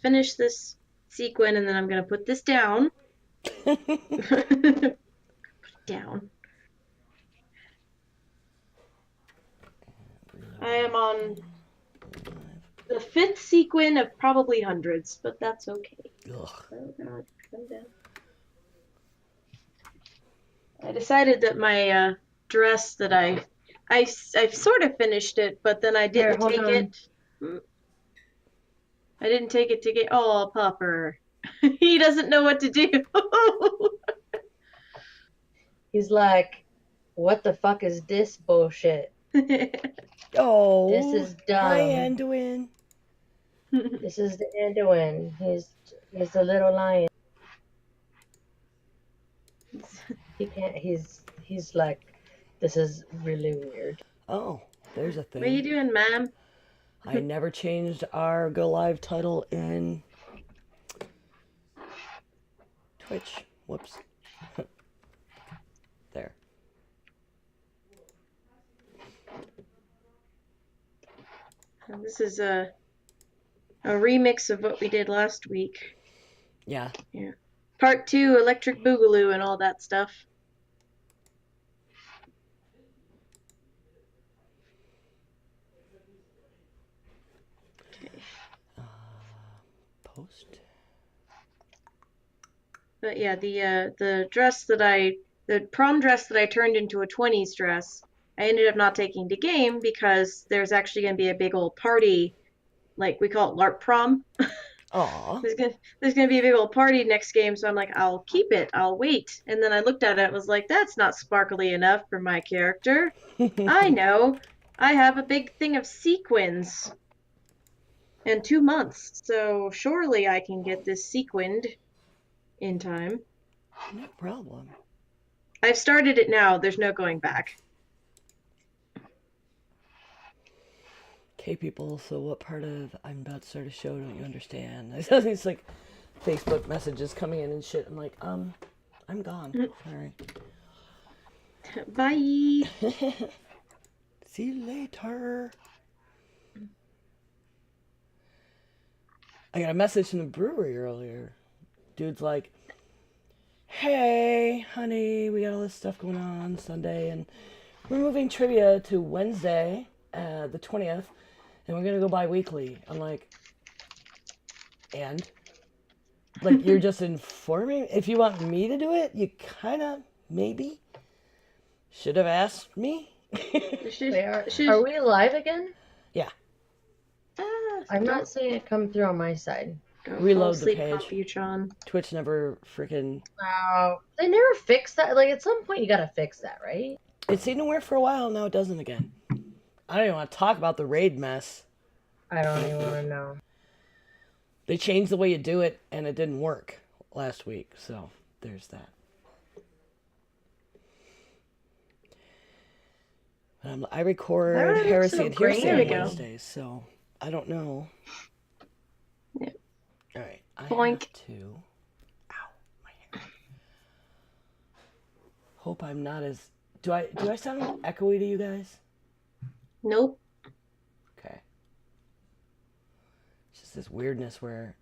finish this sequin, and then I'm gonna put this down. Put it down. I am on the 5th sequin of probably hundreds, but that's okay. Ugh. Oh God, come down. I decided that my dress that I've sort of finished it, but then I Here, didn't hold take on. it. I didn't take it to get. Oh, Pupper. He doesn't know what to do. He's like, what the fuck is this bullshit? Oh, This is hi, dumb. Anduin. This is the Anduin. He's the little lion. He can't. He's like, this is really weird. Oh, there's a What are you thing. doing, ma'am? I never changed our Go Live title in Twitch. Whoops. There. This is a remix of what we did last week. Yeah. Yeah. Part 2, Electric Boogaloo and all that stuff. Okay. Post. But yeah, the dress that the prom dress that I turned into a 20s dress, I ended up not taking to game because there's actually going to be a big old party, like we call it LARP prom. Aw. There's gonna be a big old party next game, so I'm like, I'll keep it. I'll wait. And then I looked at it, was like, that's not sparkly enough for my character. I know. I have a big thing of sequins and 2 months, so surely I can get this sequined in time. No problem. I've started it now. There's no going back. Okay, people, so what part of I'm about to start a show don't you understand? It's like Facebook messages coming in and shit. I'm like, I'm gone. Sorry. Bye. See you later. I got a message from the brewery earlier. Dude's like, hey, honey, we got all this stuff going on Sunday, and we're moving trivia to Wednesday, the 20th, and we're going to go bi-weekly. I'm like, and? Like, you're just informing? If you want me to do it, you kind of, maybe, should have asked me. Wait, are we live again? Yeah. I'm not seeing it come through on my side. Don't Reload fall the asleep, page. Computron. Twitch never freaking... Wow. They never fixed that. Like, at some point, you gotta fix that, right? It seemed to work for a while, now it doesn't again. I don't even want to talk about the raid mess. I don't even want to know. They changed the way you do it, and it didn't work last week, so there's that. I record Why do I look Heresy so and green? Hearsay There on we go. Wednesdays, so I don't know. Yeah. Alright, I Boink. have to... Ow, my hair. Hope I'm not as... Do I sound echoey to you guys? Nope. Okay. It's just this weirdness where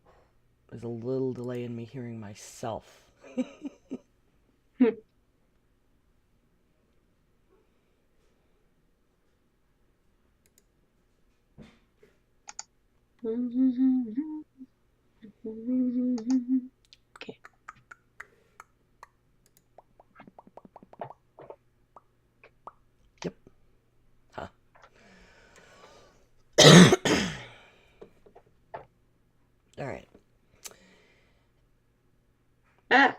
there's a little delay in me hearing myself. Okay. Yep. Huh. All right.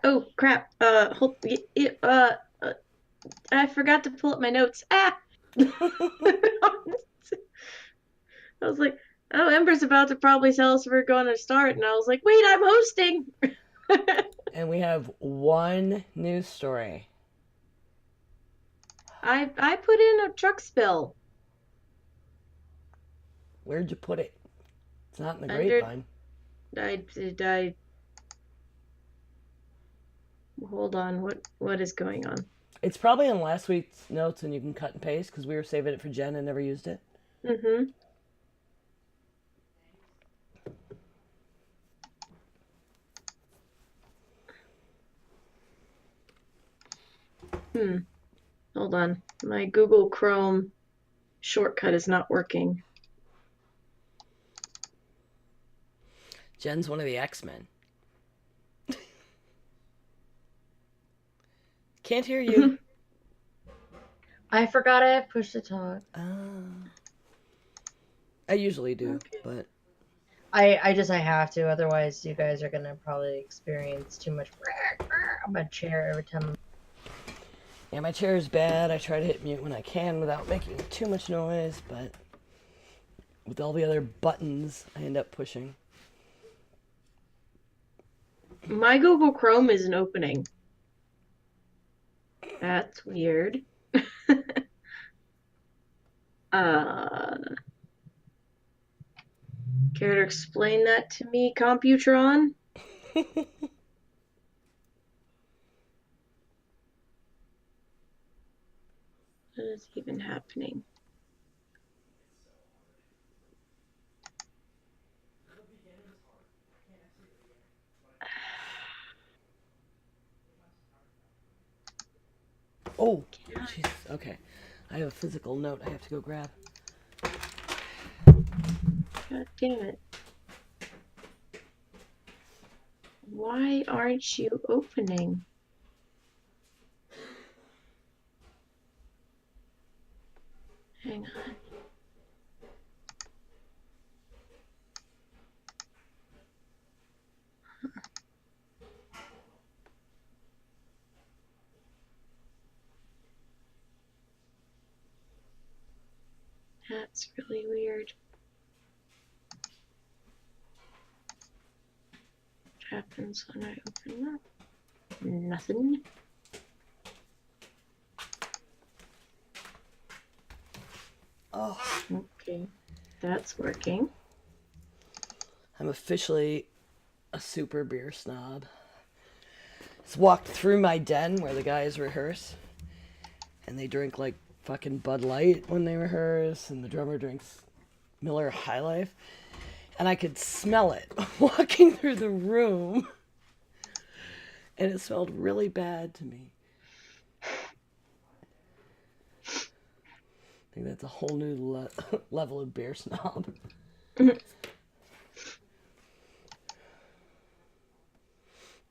Oh crap. I forgot to pull up my notes. I was like, oh, Ember's about to probably tell us we're going to start, and I was like, wait, I'm hosting. And we have one news story. I put in a truck spill. Where'd you put it? It's not in the Under- grapevine. I hold on. What is going on? It's probably in last week's notes, and you can cut and paste because we were saving it for Jen and never used it. Mm-hmm. Hold on. My Google Chrome shortcut is not working. Jen's one of the X-Men. Can't hear you. I forgot I have push to talk. I usually do, Okay. but I have to, otherwise you guys are gonna probably experience too much on my chair every time. yeah, my chair is bad. I try to hit mute when I can without making too much noise, but with all the other buttons, I end up pushing. My Google Chrome isn't opening. That's weird. uh, Care to explain that to me, Computron? What is even happening? Oh, Jesus. Okay. I have a physical note I have to go grab. God damn it. Why aren't you opening? Hang on. That's really weird. What happens when I open that? Nothing. Oh, Okay, that's working. I'm officially a super beer snob. Just walked through my den where the guys rehearse, and they drink like fucking Bud Light when they rehearse, and the drummer drinks Miller High Life, and I could smell it walking through the room, and it smelled really bad to me. I think that's a whole new level of beer snob.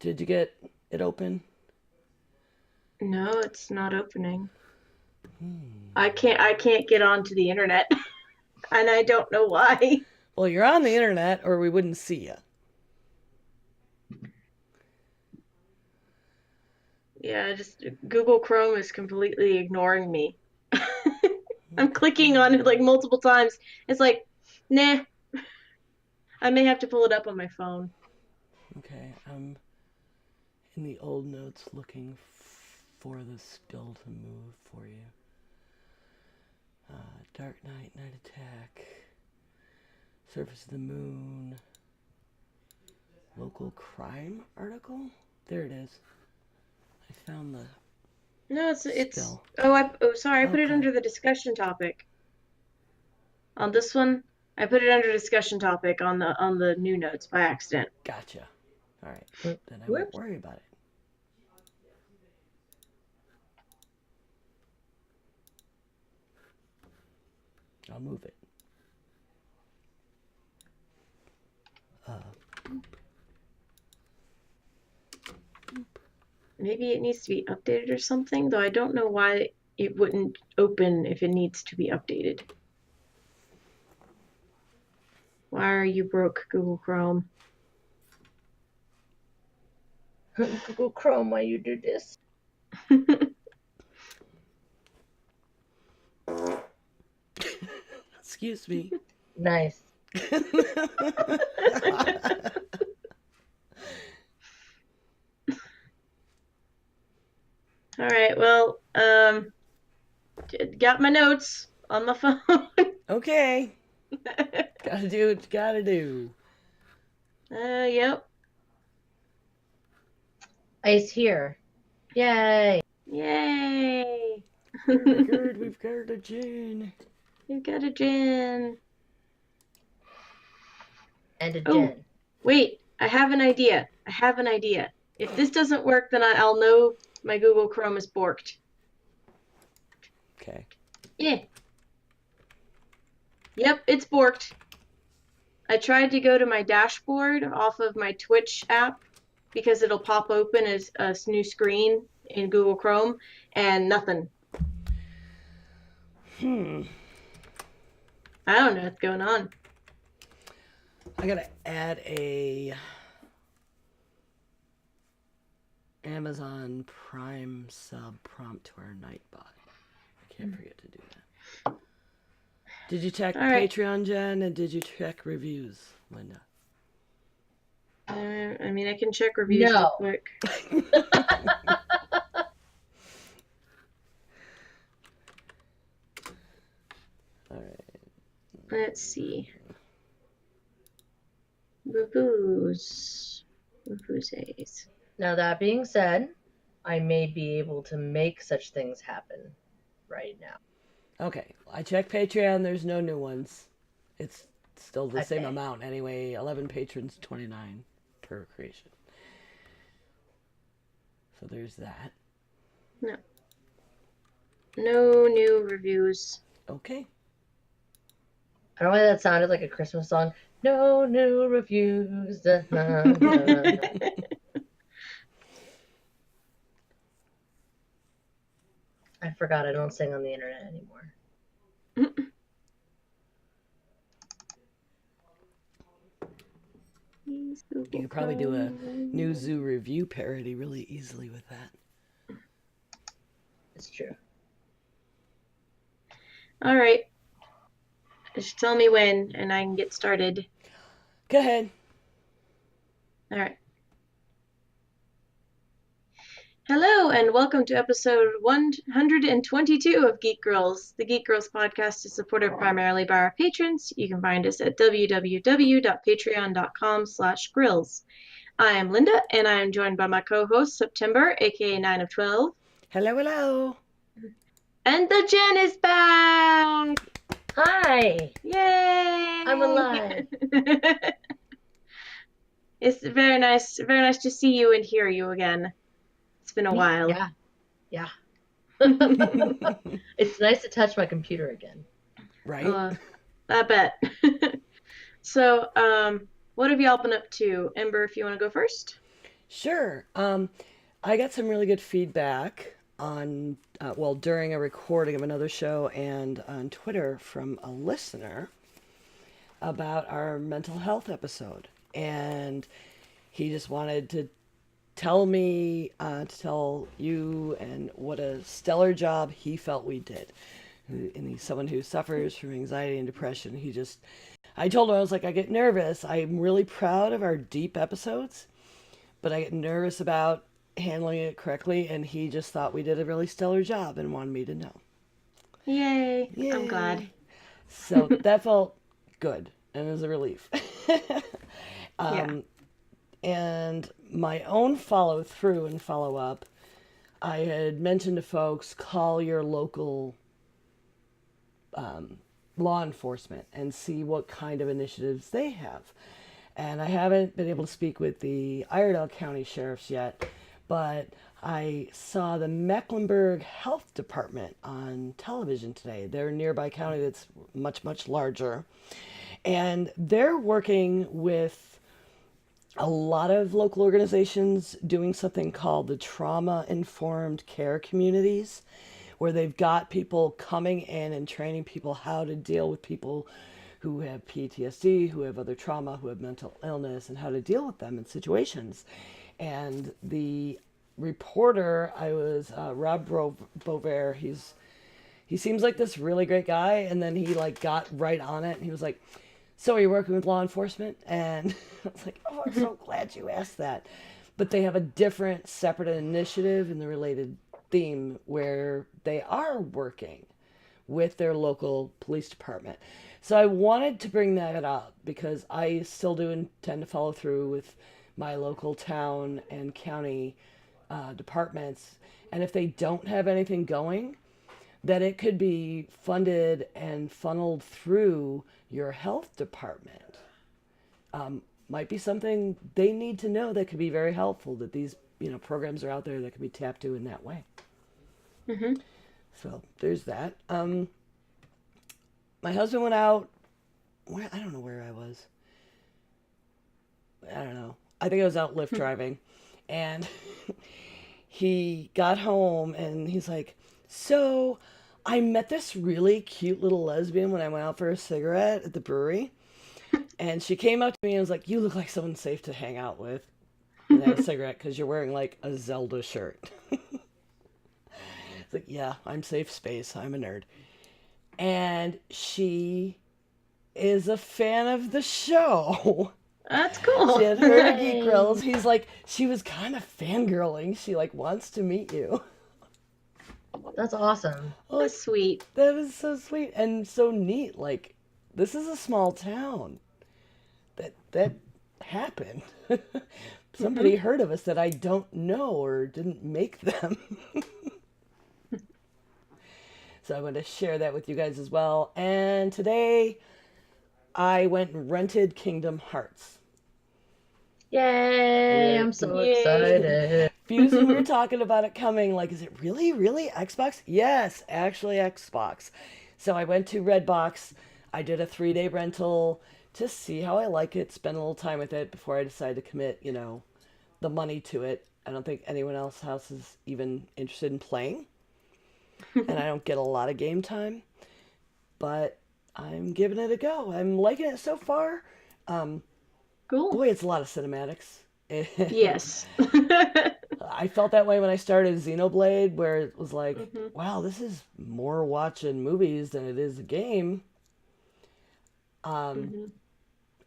Did you get it open? No, it's not opening. I can't get onto the internet. And I don't know why. Well, you're on the internet, or we wouldn't see you. Yeah, just Google Chrome is completely ignoring me. I'm clicking on it like multiple times. It's like, nah. I may have to pull it up on my phone. Okay, I'm in the old notes looking for the spill to move for you. Dark Knight, Night Attack, Surface of the Moon, local crime article? There it is. I found the No, it's spill. sorry, I put it Okay. under the discussion topic. On this one, I put it under discussion topic on the new notes by accident. Gotcha. All right. Then I won't Whoops. worry about it. I'll move it. Maybe it needs to be updated or something, though I don't know why it wouldn't open if it needs to be updated. Why are you broke, Google Chrome? Google Chrome, why you do this? Excuse me. Nice. All right, well, got my notes on my phone. Okay. Gotta do what you gotta do. Yep. Ice here. Yay. Yay. Very good. We've got a gin. You got a gin. And a Oh, gin. wait, I have an idea. If this doesn't work, then I'll know my Google Chrome is borked. Okay. Yeah. Yep, it's borked. I tried to go to my dashboard off of my Twitch app because it'll pop open as a new screen in Google Chrome and nothing. Hmm. I don't know what's going on. I gotta add a Amazon Prime sub prompt to our Nightbot. I can't forget to do that. Did you check All right. Patreon, Jen, and did you check reviews, Linda? I mean, I can check reviews real No. quick. All right. Let's see. Boo-boos. Boo-boos. Now, that being said, I may be able to make such things happen right now. Okay. I checked Patreon. There's no new ones. It's still the same Okay. amount anyway. 11 patrons, 29 per creation. So there's that. No. No new reviews. Okay. I don't know why that sounded like a Christmas song. No new reviews. Da, da, da. I forgot I don't sing on the internet anymore. You could probably do a new zoo review parody really easily with that. It's true. All right. Just tell me when and I can get started. Go ahead. All right. Hello, and welcome to episode 122 of Geek Girls. The Geek Girls podcast is supported primarily by our patrons. You can find us at www.patreon.com/grills. I am Linda, and I am joined by my co-host, September, aka 9 of 12. Hello, hello. And the Jen is back! Hi! Yay! I'm alive. It's very nice to see you and hear you again. It's been a while. Yeah. Yeah. It's nice to touch my computer again. Right? I bet. So, what have y'all been up to? Ember, if you want to go first. Sure. I got some really good feedback on, during a recording of another show and on Twitter from a listener about our mental health episode. And he just wanted to tell me, to tell you, and what a stellar job he felt we did. And he's someone who suffers from anxiety and depression. I told him, I was like, I get nervous. I'm really proud of our deep episodes, but I get nervous about handling it correctly. And he just thought we did a really stellar job and wanted me to know. Yay. Yay. I'm glad. So that felt good and it was a relief. Yeah. And my own follow through and follow up, I had mentioned to folks, call your local law enforcement and see what kind of initiatives they have. And I haven't been able to speak with the Iredell County sheriffs yet, but I saw the Mecklenburg Health Department on television today. They're a nearby county that's much, much larger. And they're working with a lot of local organizations doing something called the Trauma Informed Care Communities, where they've got people coming in and training people how to deal with people who have PTSD, who have other trauma, who have mental illness, and how to deal with them in situations. And the reporter, I was Rob Bover. He seems like this really great guy, and then he like got right on it, and he was like, "So are you working with law enforcement?" And I was like, "Oh, I'm so glad you asked that." But they have a different, separate initiative in the related theme where they are working with their local police department. So I wanted to bring that up because I still do intend to follow through with my local town and county departments. And if they don't have anything going, that it could be funded and funneled through your health department. Might be something they need to know that could be very helpful, that these programs are out there that can be tapped to in that way. Mm-hmm. So there's that. My husband went out. Where I don't know where I was. I don't know. I think I was out Lyft driving, and he got home and he's like, "So, I met this really cute little lesbian when I went out for a cigarette at the brewery, and she came up to me and was like, 'You look like someone safe to hang out with and have a cigarette because you're wearing like a Zelda shirt.'" It's like, yeah, I'm safe space. I'm a nerd. And she is a fan of the show. That's She cool. had heard of Geek Grills. Yay. He's like, she was kind of fangirling. She like wants to meet you. That's awesome. Oh, That's sweet. that is so sweet and so neat. Like, this is a small town. That happened. Hmm. Somebody heard of us that I don't know or didn't make them. So I want to share that with you guys as well. And today I went and rented Kingdom Hearts. Yay! We're I'm so Yay. excited. Fuse and we were talking about it coming. Like, is it really Xbox? Yes, actually Xbox. So I went to Redbox. I did a 3-day rental to see how I like it, spend a little time with it before I decide to commit, the money to it. I don't think anyone else house is even interested in playing, and I don't get a lot of game time, but I'm giving it a go. I'm liking it so far. Um, Cool. Boy, it's a lot of cinematics. Yes. I felt that way when I started Xenoblade, where it was like, Hmm. wow, this is more watching movies than it is a game. Um, Hmm.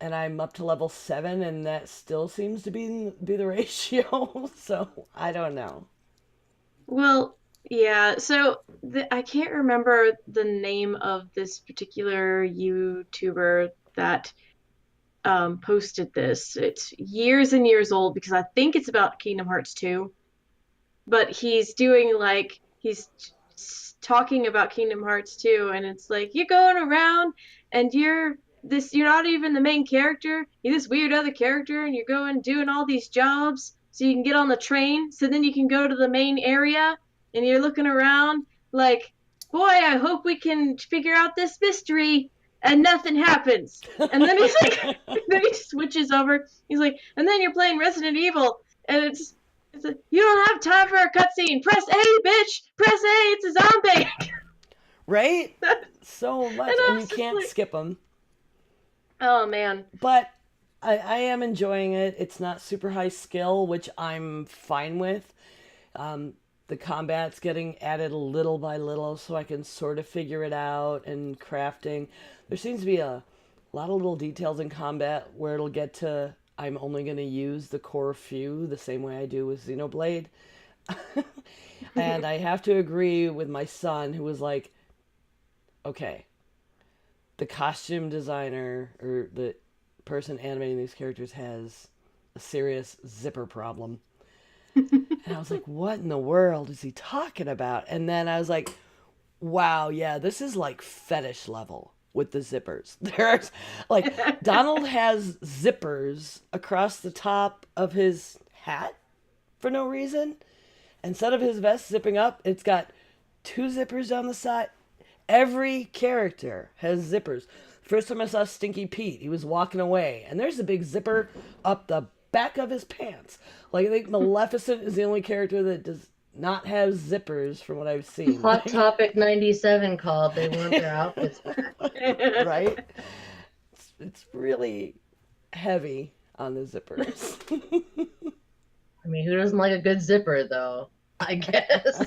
and I'm up to level 7, and that still seems to be the ratio. So I don't know. Well, yeah. So I can't remember the name of this particular YouTuber that posted this. It's years and years old because I think it's about Kingdom Hearts 2. But he's doing like talking about Kingdom Hearts 2, and it's like you're going around and you're not even the main character. You're this weird other character, and you're going doing all these jobs so you can get on the train, so then you can go to the main area, and you're looking around like, boy, I hope we can figure out this mystery, and nothing happens. And then he's like, then he switches over. He's like, and then you're playing Resident Evil, and it's like, you don't have time for a cutscene. Press A, bitch. Press A. It's a zombie. Right? And So much, I and you was just can't like, skip them. oh man. But I am enjoying it. It's not super high skill, which I'm fine with. Um, the combat's getting added little by little, so I can sort of figure it out. And crafting, there seems to be a lot of little details in combat where it'll get to I'm only going to use the core few the same way I do with Xenoblade. And I have to agree with my son, who was like, okay, the costume designer or the person animating these characters has a serious zipper problem. And I was like, what in the world is he talking about? And then I was like, wow, yeah, this is like fetish level with the zippers. There's like Donald has zippers across the top of his hat for no reason. Instead of his vest zipping up, it's got 2 zippers down the side. Every character has zippers. First time I saw Stinky Pete, he was walking away, and there's a big zipper up the back of his pants. Like, I think Maleficent is the only character that does not have zippers from what I've seen. Hot Topic 97 called. They want their outfits back. Right? It's really heavy on the zippers. I mean, who doesn't like a good zipper, though? I guess.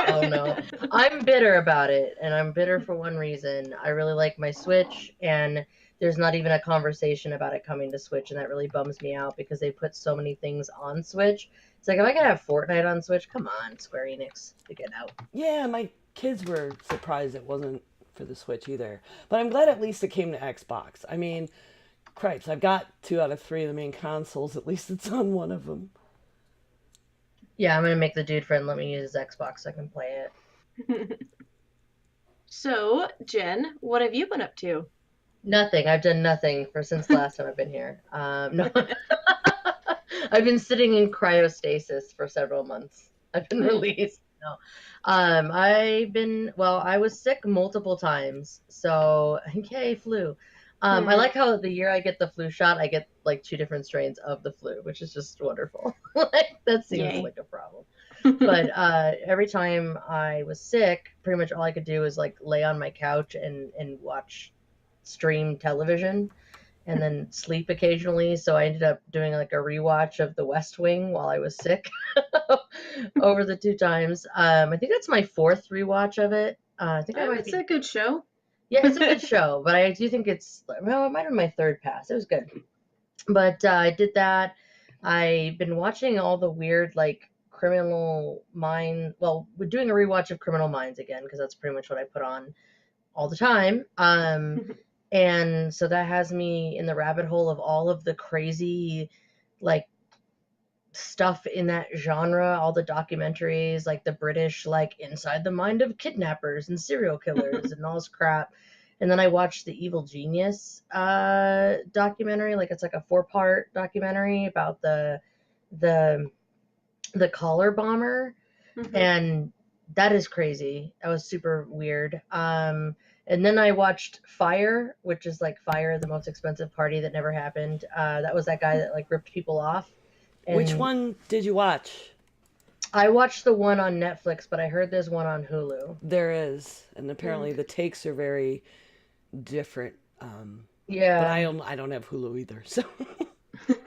Oh no. I'm bitter about it, and I'm bitter for one reason. I really like my Switch, and there's not even a conversation about it coming to Switch, and that really bums me out because they put so many things on Switch. It's like, am I gonna have Fortnite on Switch? Come on, Square Enix, figure it out. Yeah, my kids were surprised it wasn't for the Switch either. But I'm glad at least it came to Xbox. I mean, cripes, I've got 2 out of 3 of the main consoles. At least it's on one of them. Yeah, I'm gonna make the dude friend let me use his Xbox so I can play it. So, Jen, what have you been up to? Nothing. I've done nothing for since the last time I've been here. No, I've been sitting in cryostasis for several months. I've been released. I was sick multiple times. So, yay, flu. I Hmm. like how the year I get the flu shot, I get like two different strains of the flu, which is just wonderful. Like, that seems Yay. like a problem. But every time I was sick, pretty much all I could do was like lay on my couch and watch stream television and then sleep occasionally. So I ended up doing like a rewatch of The West Wing while I was sick over the two times. I think that's my fourth rewatch of it. I think I might It's be. a good show. Yeah, it's a good show, but I do think it might have been my third pass. It was good, but I did that. I've been watching all the weird like Criminal Mind. Well, we're doing a rewatch of Criminal Minds again because that's pretty much what I put on all the time. And so that has me in the rabbit hole of all of the crazy, like, stuff in that genre, all the documentaries, like the British, like Inside the Mind of Kidnappers and Serial Killers and all this crap. And then I watched the Evil Genius documentary, like it's like a 4-part documentary about the the collar bomber, Hmm. and that is crazy. That was super weird. And then I watched Fire, which is like Fire, the most expensive party that never happened. That was that guy that like ripped people off. Which And one did you watch? I watched the one on Netflix, but I heard there's one on Hulu. There is, and Mm. apparently the takes are very different. But Yeah, I don't have Hulu either, so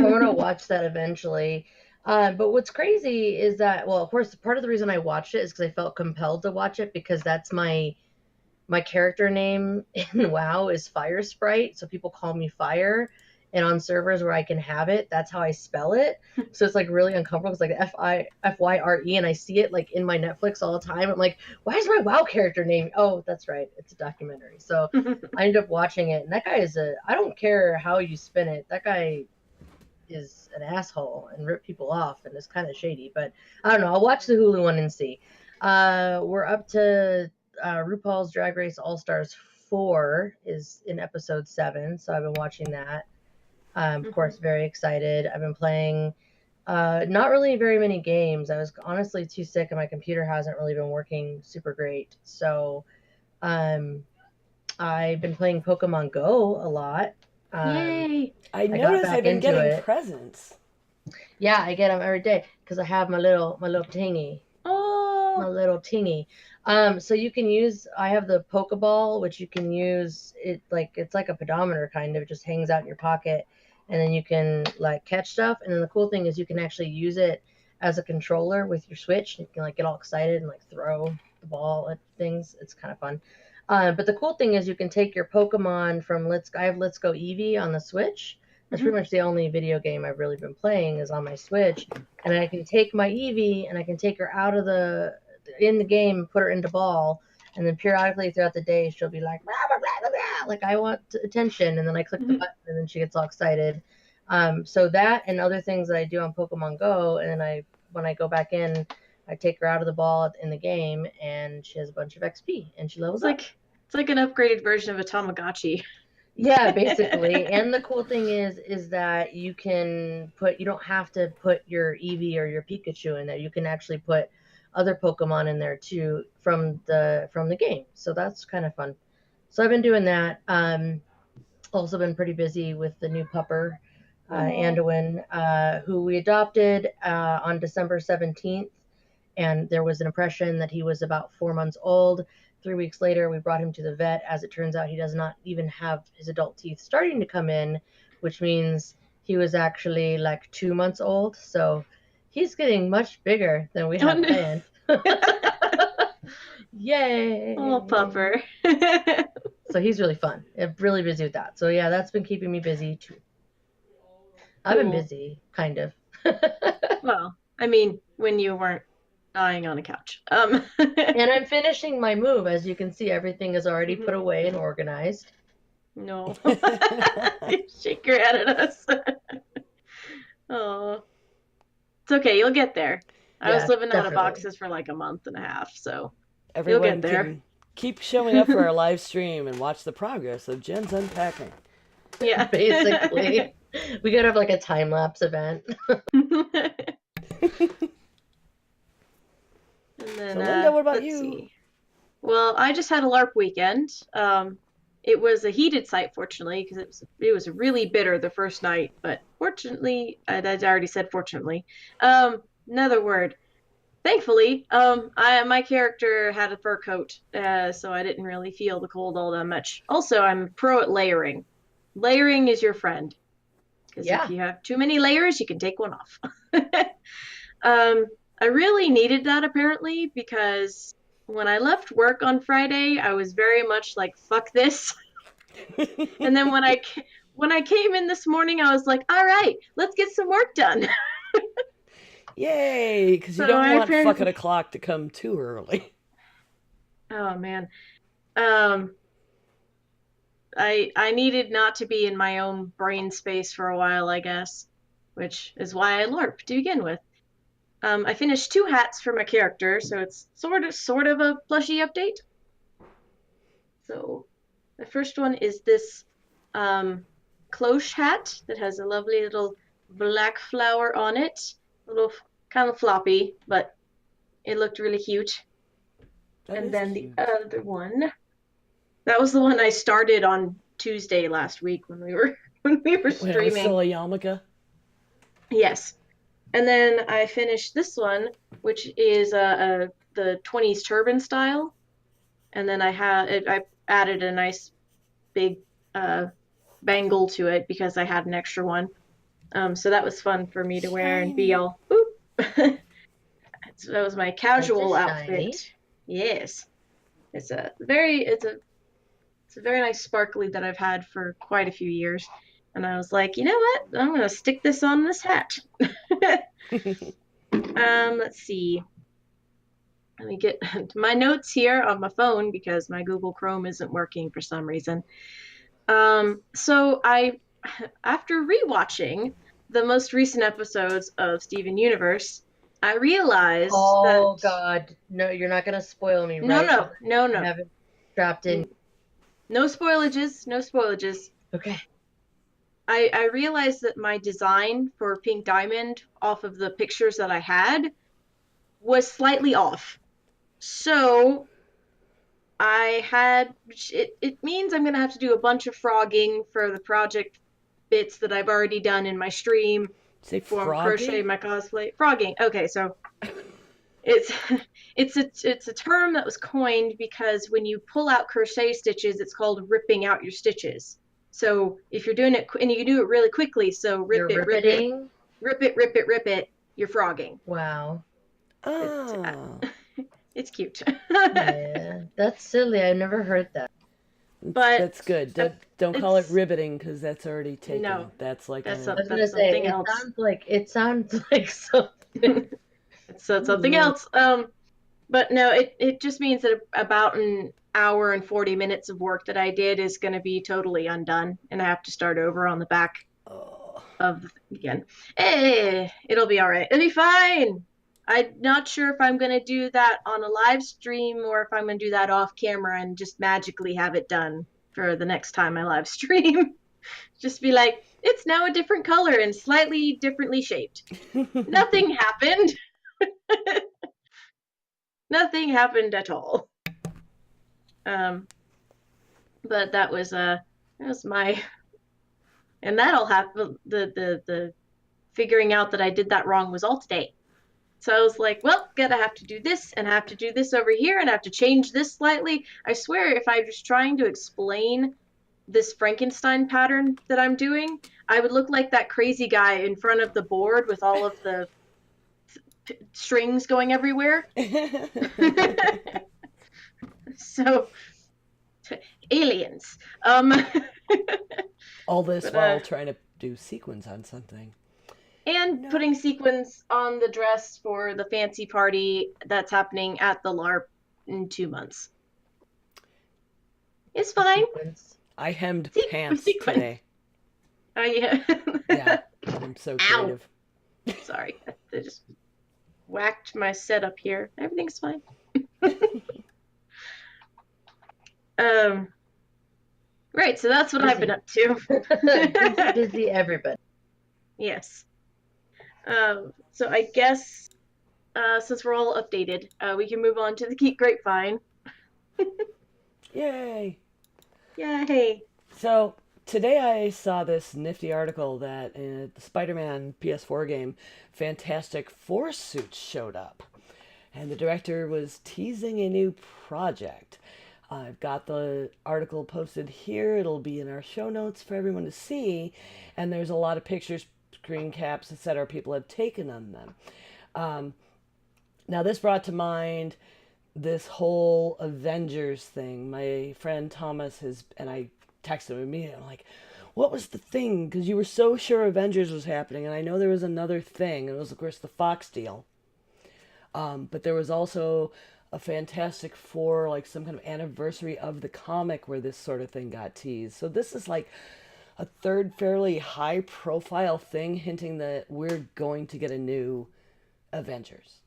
I'm gonna watch that eventually. But what's crazy is that, well, of course, part of the reason I watched it is because I felt compelled to watch it because that's my character name in WoW is Fire Sprite, so people call me Fire. And on servers where I can have it, that's how I spell it. So it's like really uncomfortable. It's like Fyre, and I see it like in my Netflix all the time. I'm like, why is my WoW character name? Oh, that's right, it's a documentary. So I ended up watching it, and that guy is a. I don't care how you spin it. That guy is an asshole and rip people off and is kind of shady. But I don't know. I'll watch the Hulu one and see. We're up to RuPaul's Drag Race All Stars 4 is in episode 7, so I've been watching that. Of Mhm. course, very excited. I've been playing not really very many games. I was honestly too sick, and my computer hasn't really been working super great. So um, I've been playing Pokemon Go a lot. Um, Yay. I I got notice I've back been into getting it. presents. Yeah, I get them every day because I have my little tingy, my Oh. little tingy. So you can use. I have the Pokeball, which you can use. It's like a pedometer kind of. It just hangs out in your pocket, and then you can like catch stuff. And then the cool thing is you can actually use it as a controller with your Switch. You can like get all excited and like throw the ball at things. It's kind of fun. But the cool thing is you can take your Pokemon from Let's. I have Let's Go Eevee on the Switch. That's Mhm. pretty much the only video game I've really been playing is on my Switch, and I can take my Eevee and I can take her out of the in the game, put her into ball, and then periodically throughout the day she'll be like blah, blah, blah, blah, blah, like I want attention, and then I click the Mhm. button and then she gets all excited. So that and other things that I do on Pokemon Go, and then when I go back in, I take her out of the ball in the game, and she has a bunch of XP and she levels It's up. like it's like an upgraded version of a Tamagotchi. Yeah, basically. And the cool thing is that you don't have to put your Eevee or your Pikachu in there. You can actually put other Pokemon in there too from the game. So that's kind of fun. So I've been doing that. Also been pretty busy with the new pupper, Oh. Anduin, who we adopted on December 17th, and there was an impression that he was about 4 months old. 3 weeks later, we brought him to the vet. As it turns out, he does not even have his adult teeth starting to come in, which means he was actually like 2 months old. So he's getting much bigger than we Oh had no. planned. Oh, Yay! pupper. So he's really fun. I'm really busy with that. So yeah, that's been keeping me busy too. I've been Cool. busy, kind of. Well, I mean, when you weren't dying on a couch. And I'm finishing my move. As you can see, everything is already Mhm. put away and organized. No. Shake your head at us. Oh, it's okay. You'll get there. I was Yeah, living out of definitely. boxes for like a month and a half, so you'll get Everyone there. can keep showing up for our live stream and watch the progress of Jen's unpacking. Yeah. Basically. We gotta have like a time lapse event. And And then So Linda, what about let's you? see. Well, I just had a LARP weekend. It was a heated site, fortunately, because it was really bitter the first night. But fortunately, I already said fortunately. Another word. Thankfully, I my character had a fur coat, so I didn't really feel the cold all that much. Also, I'm pro at layering. Layering is your friend, because if Yeah. you have too many layers, you can take one off. Um, I really needed that apparently because when I left work on Friday, I was very much like, "Fuck this." And then when I came in this morning, I was like, "All right, let's get some work done." Yay! Because you So don't I want fucking apparently, o'clock to come too early. oh man, um, I needed not to be in my own brain space for a while, I guess, which is why I LARP to begin with. I finished two hats for my character, so it's sort of a plushy update. So the first one is this um, cloche hat that has a lovely little black flower on it. A little kind of floppy, but it looked really cute. That And is then the cute. other one, that was the one I started on Tuesday last week when we were when we were When it was streaming. still a yarmulke. Yes. And then I finished this one, which is the 20s turban style. And then I added a nice big uh, bangle to it because I had an extra one. So that was fun for me to wear and be Shiny. all boop. So that was my Like a casual outfit. shiny. Yes, it's a very nice sparkly that I've had for quite a few years. And I was like, you know what? I'm gonna stick this on this hat. Let's see. Let me get my notes here on my phone because my Google Chrome isn't working for some reason. So after rewatching the most recent episodes of Steven Universe, I realized that Oh God, no, you're not gonna spoil me, no, right? no, Because no, I no, haven't strapped in. no spoilages, no spoilages. Okay. I realized that my design for Pink Diamond off of the pictures that I had was slightly off. So it means I'm gonna have to do a bunch of frogging for the project bits that I've already done in my stream Say for crochet frogging? my cosplay. Frogging. Okay, so it's it's a term that was coined because when you pull out crochet stitches, it's called ripping out your stitches. So if you're doing it and you do it really quickly, so You're rip it, riveting. rip it, you're frogging. Wow. It, Ah. it's cute. Yeah, that's silly. I never heard that. But That's good. Don't call it it's riveting because that's already taken. no, That's like that's a. I was gonna that's say something else. it sounds like something. It's something Ooh. else. But no, it just means that about an hour and 40 minutes of work that I did is going to be totally undone, and I have to start over on the back Oh. of the thing again. Hey, it'll be all right. It'll be fine. I'm not sure if I'm going to do that on a live stream or if I'm going to do that off camera and just magically have it done for the next time I live stream. Just be like, it's now a different color and slightly differently shaped. Nothing happened. Nothing happened at all. Um, but that was my and that'll have the figuring out that I did that wrong was all today. So I was like, well, gotta have to do this and have to do this over here and have to change this slightly. I swear, if I was trying to explain this Frankenstein pattern that I'm doing, I would look like that crazy guy in front of the board with all of the strings going everywhere. So, aliens. All this but while trying to do sequins on something. and No. putting sequins on the dress for the fancy party that's happening at the LARP in 2 months. It's The fine. sequence. I hemmed pants Sequins. today. Oh yeah. Yeah, I'm so Ow. creative. Sorry, I just whacked my setup here. Everything's fine. um. Right. So that's what I've been Busy. up to. Busy, busy, everybody. Yes. So I guess since we're all updated, we can move on to the Geek Grapevine. Yay! Yay! So today I saw this nifty article that in the Spider-Man PS4 game, Fantastic Four suits showed up, and the director was teasing a new project. I've got the article posted here. It'll be in our show notes for everyone to see, and there's a lot of pictures, screen caps, etc. people have taken on them. Um, Now, this brought to mind this whole Avengers thing. My friend Thomas has, and I texted him immediately. I'm like, what was the thing? Because you were so sure Avengers was happening, and I know there was another thing, and it was, of course, the Fox deal. But there was also a Fantastic Four, like some kind of anniversary of the comic where this sort of thing got teased. So this is like a third fairly high profile thing hinting that we're going to get a new Avengers.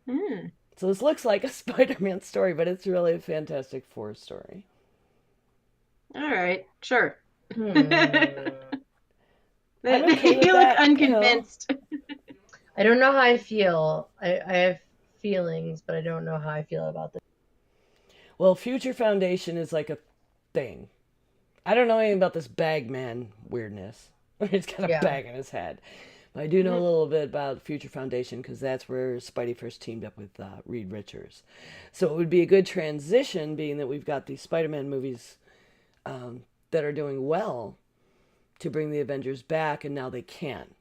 Hmm. So this looks like a Spider-Man story, but it's really a Fantastic Four story. All right, sure. Hmm. I'm okay with You look that, you know. unconvinced. I don't know how I feel. I have feelings, but I don't know how I feel about this. Well, Future Foundation is like a thing. I don't know anything about this Bagman weirdness. He's got a Yeah. bag in his head. But I do know a little bit about Future Foundation because that's where Spidey first teamed up with Reed Richards. So it would be a good transition, being that we've got these Spider-Man movies that are doing well, to bring the Avengers back, and now they can,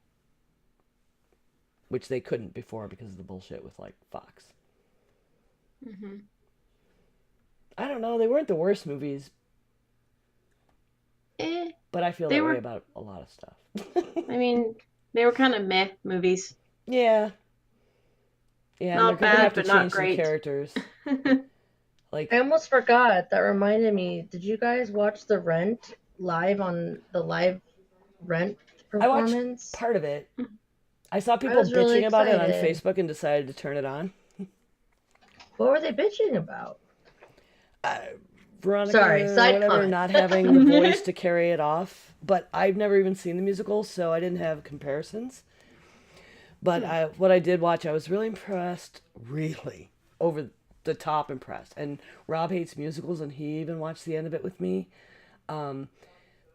which they couldn't before because of the bullshit with like Fox. Mm-hmm. I don't know. They weren't the worst movies, Eh, but I feel they that way were. about a lot of stuff. I mean, they were kind of meh movies. Yeah, yeah, and they're Not going to bad, have to but not change some great. characters. I Like, almost forgot. That reminded me. Did you guys watch the Rent live on the live Rent I watched performance? part of it. I saw I people was really bitching about it on excited. Facebook and decided to turn it on. What were they bitching about? Uh, Veronica Sorry, or side whatever comment. not having the voice to carry it off. But I've never even seen the musical, so I didn't have comparisons. But Hmm. what I did watch, I was really impressed, really over the top impressed. And Rob hates musicals, and he even watched the end of it with me. Um,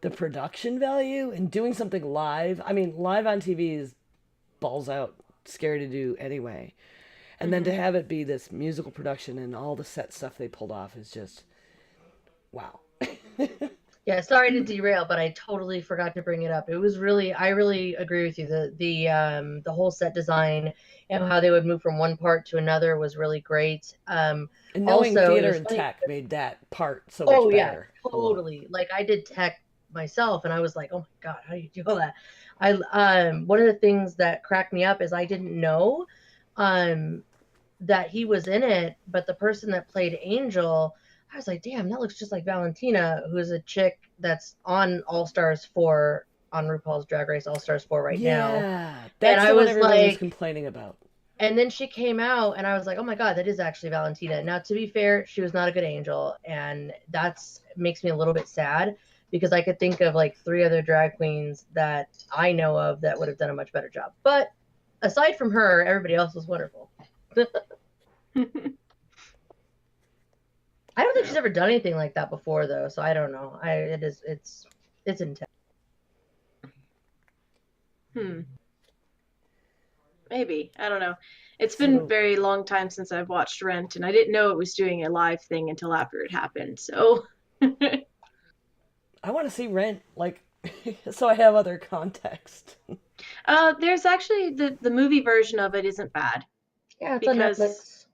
the production value and doing something live. I mean, live on TV is balls out, scary to do anyway. And then Hmm. to have it be this musical production and all the set stuff they pulled off is just wow. Yeah, sorry to derail, but I totally forgot to bring it up. It was really, I really agree with you. The whole set design and how they would move from one part to another was really great. And knowing Also, it theater was and funny. tech made that part so much Oh yeah, better alone. totally. Like I did tech myself, and I was like, oh my god, how do you do all that? I one of the things that cracked me up is I didn't know um that he was in it, but the person that played Angel, I was like, damn, that looks just like Valentina, who's a chick that's on All Stars 4 on RuPaul's Drag Race All Stars 4 right now. Yeah, And that's I the one was everybody was like, complaining about. and then she came out, and I was like, oh my god, that is actually Valentina. Now, to be fair, she was not a good angel, and that's makes me a little bit sad because I could think of like 3 other drag queens that I know of that would have done a much better job. But aside from her, everybody else was wonderful. I don't think she's Oh. ever done anything like that before, though. So I don't know. It's intense. Hmm. Maybe. I don't know. It's been a So very long time since I've watched Rent, and I didn't know it was doing a live thing until after it happened. So, I want to see Rent, like, so I have other context. there's actually the movie version of it isn't bad Yeah, it's on because Netflix.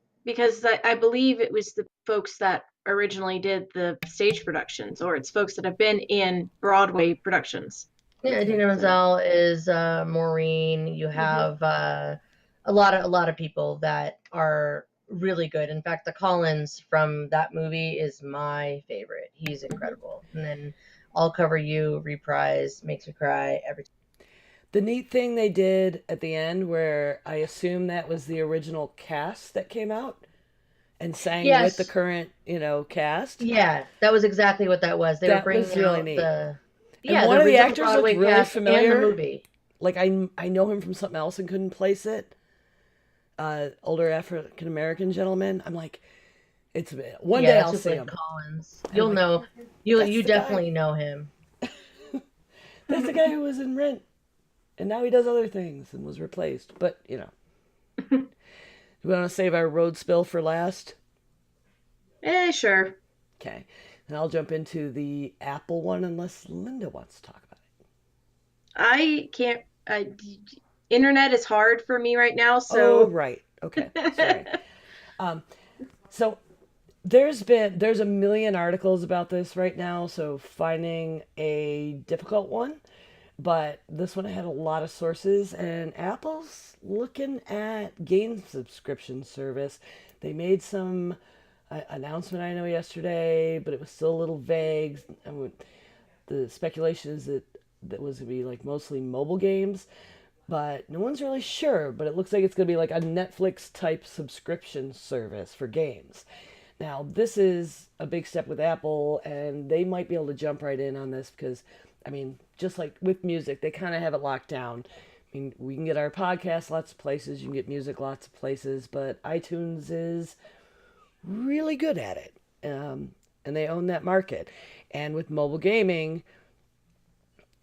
I believe it was the folks that originally did the stage productions, or it's folks that have been in Broadway productions. Yeah, Okay. Idina So, Menzel is Maureen. You hmm. have a lot of people that are really good. In fact, the Collins from that movie is my favorite. He's Hmm. incredible. And then I'll Cover You reprise makes me cry every The neat thing they did at the end, where I assume that was the original cast that came out and sang with the Yes. current, cast, Yeah, that was exactly what that was. They were that was bringing really out neat. And the one of the original actors looked Broadway really cast and the familiar. movie. Like I know him from something else and couldn't place it. older African American gentleman. I'm like, it's one Yeah, day that's I'll just see like him. Collins. And I'm You'll like, know. You that's you the guy. definitely know him. That's the guy who was in Rent, and now he does other things and was replaced. But do we want to save our road spill for last? Sure. Okay, and I'll jump into the Apple one unless Linda wants to talk about it. I can't. Internet is hard for me right now, Oh, so. right. Okay, sorry. Um, so there's a million articles about this right now, so finding a difficult one, but this one had a lot of sources, and Apple's looking at game subscription service. They made some announcement, I know, yesterday, but it was still a little vague. The speculation is that was going to be like mostly mobile games, but no one's really sure. But it looks like it's going to be like a Netflix type subscription service for games. Now, this is a big step with Apple, and they might be able to jump right in on this because, I mean, just like with music, they kind of have it locked down. I mean, we can get our podcast lots of places, you can get music lots of places, but iTunes is really good at it. And they own that market. And with mobile gaming,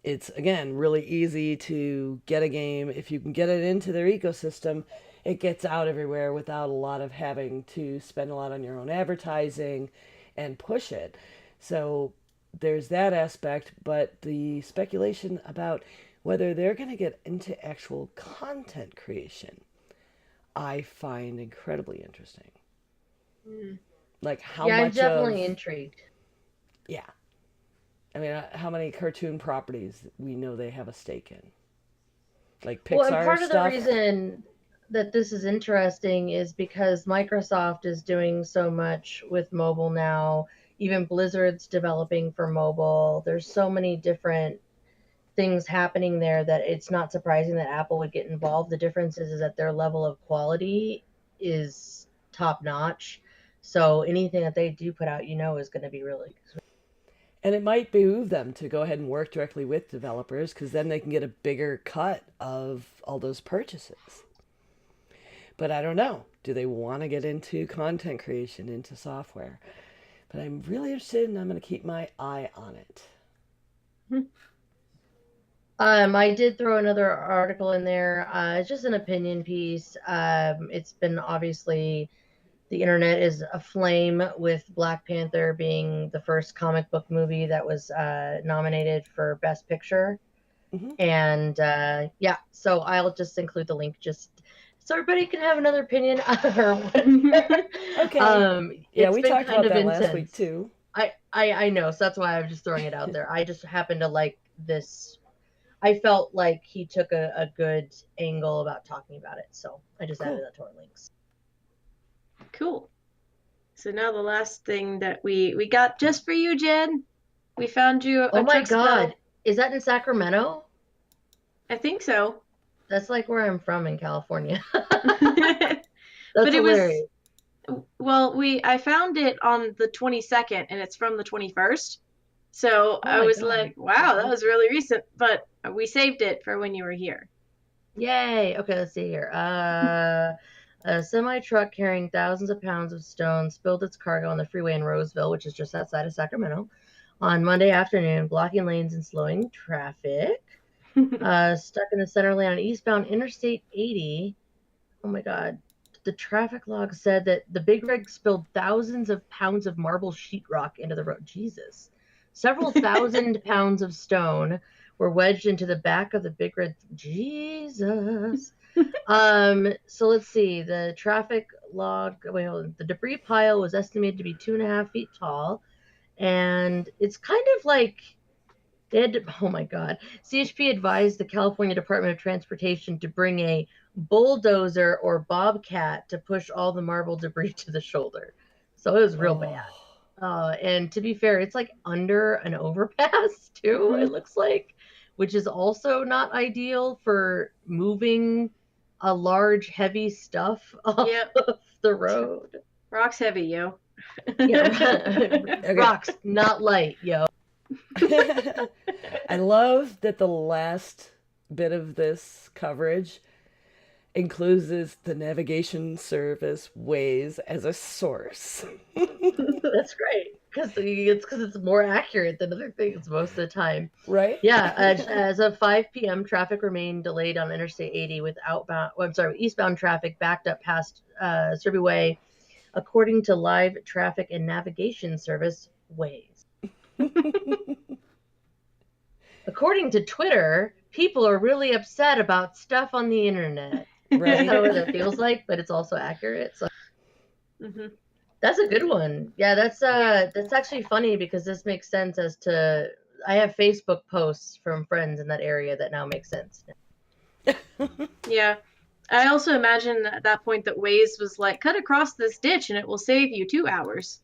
it's again really easy to get a game. If you can get it into their ecosystem, it gets out everywhere without a lot of having to spend a lot on your own advertising and push it. So there's that aspect, but the speculation about whether they're going to get into actual content creation, I find incredibly interesting. Mm. Like how Yeah, I'm much of, definitely intrigued. yeah, I mean, how many cartoon properties we know they have a stake in? Like Well, and Pixar part of the stuff? reason that this is interesting is because Microsoft is doing so much with mobile now. Even Blizzard's developing for mobile. There's so many different things happening there that it's not surprising that Apple would get involved. The difference is that their level of quality is top notch. So anything that they do put out, is going to be really. And it might behoove them to go ahead and work directly with developers because then they can get a bigger cut of all those purchases. But I don't know. Do they want to get into content creation, into software? But I'm really interested and I'm going to keep my eye on it. I did throw another article in there. It's just an opinion piece. It's been obviously the internet is aflame with Black Panther being the first comic book movie that was nominated for Best Picture. Mm-hmm. And yeah, so I'll just include the link just so everybody can have another opinion or whatever. Okay. Yeah, It's we been talked kind about of that last week intense. too. I know, so that's why I'm just throwing it out there. I just happen to like this. I felt like he took a good angle about talking about it, so I just added Cool. that to our links. Cool. So now the last thing that we got just for you, Jen. We found you Oh a my truck God, spell. is that in Sacramento? I think so. That's like where I'm from in California. But That's it was, hilarious. well, I found it on the 22nd and it's from the 21st. So Oh I my was God. like, wow, that was really recent, but we saved it for when you were here. Yay. Okay, let's see here. A semi truck carrying thousands of pounds of stone spilled its cargo on the freeway in Roseville, which is just outside of Sacramento, on Monday afternoon, blocking lanes and slowing traffic. Stuck in the center lane on eastbound Interstate 80. Oh my God. The traffic log said that the big rig spilled thousands of pounds of marble sheetrock into the road. Jesus. Several thousand pounds of stone were wedged into the back of the big rig. Jesus. So let's see. The traffic log, wait, hold on. The debris pile was estimated to be 2.5 feet tall. And it's kind of like oh my God. CHP advised the California Department of Transportation to bring a bulldozer or bobcat to push all the marble debris to the shoulder. So it was real bad. And to be fair, it's like under an overpass too, it looks like, which is also not ideal for moving a large, heavy stuff off Yep. of the road. Rock's heavy, yo. Yeah, Okay. rocks, not light, yo. I love that the last bit of this coverage includes the navigation service Waze as a source. That's great because it's more accurate than other things most of the time. Right? Yeah, as of 5 p.m., traffic remained delayed on Interstate 80 with eastbound traffic backed up past Survey Way, according to live traffic and navigation service Waze. According to Twitter, people are really upset about stuff on the internet. That's kind of what it feels like, but it's also accurate. So that's a good one. Yeah, that's actually funny because this makes sense as to I have Facebook posts from friends in that area that now make sense. Yeah. I also imagine at that point that Waze was like, cut across this ditch and it will save you 2 hours.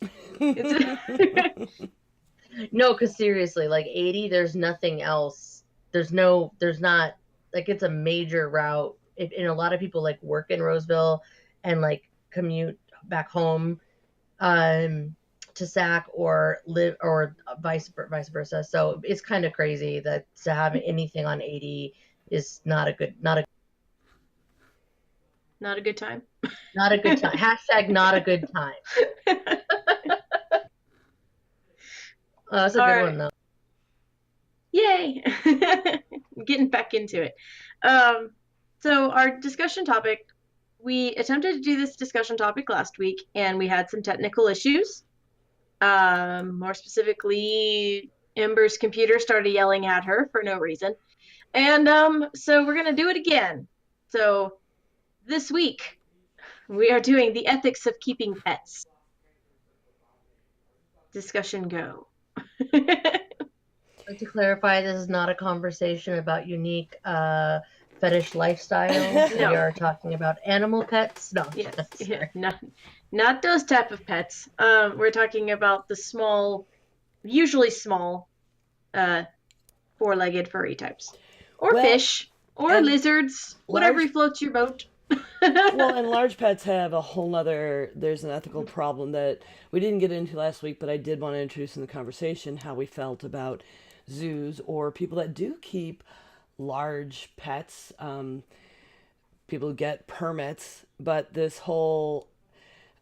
No, because seriously, like 80, there's nothing else. There's not, like, it's a major route. And a lot of people like work in Roseville and like commute back home to SAC or live or vice versa. So it's kind of crazy that to have anything on 80 is not a good Not a good time. not a good time. Hashtag not a good time. That's a good one though. Yay! Getting back into it. So our discussion topic, we attempted to do this discussion topic last week, and we had some technical issues. More specifically, Ember's computer started yelling at her for no reason. And so we're going to do it again. So this week, we are doing the ethics of keeping pets. Discussion go. I'd like to clarify, this is not a conversation about unique fetish lifestyles. No. We are talking about animal pets. No, yes, yeah, not those type of pets. We're talking about the small, usually small, four-legged furry types, or fish, or lizards, whatever floats your boat. Well, and large pets have a whole nother, there's an ethical problem that we didn't get into last week, but I did want to introduce in the conversation how we felt about zoos or people that do keep large pets. People get permits, but this article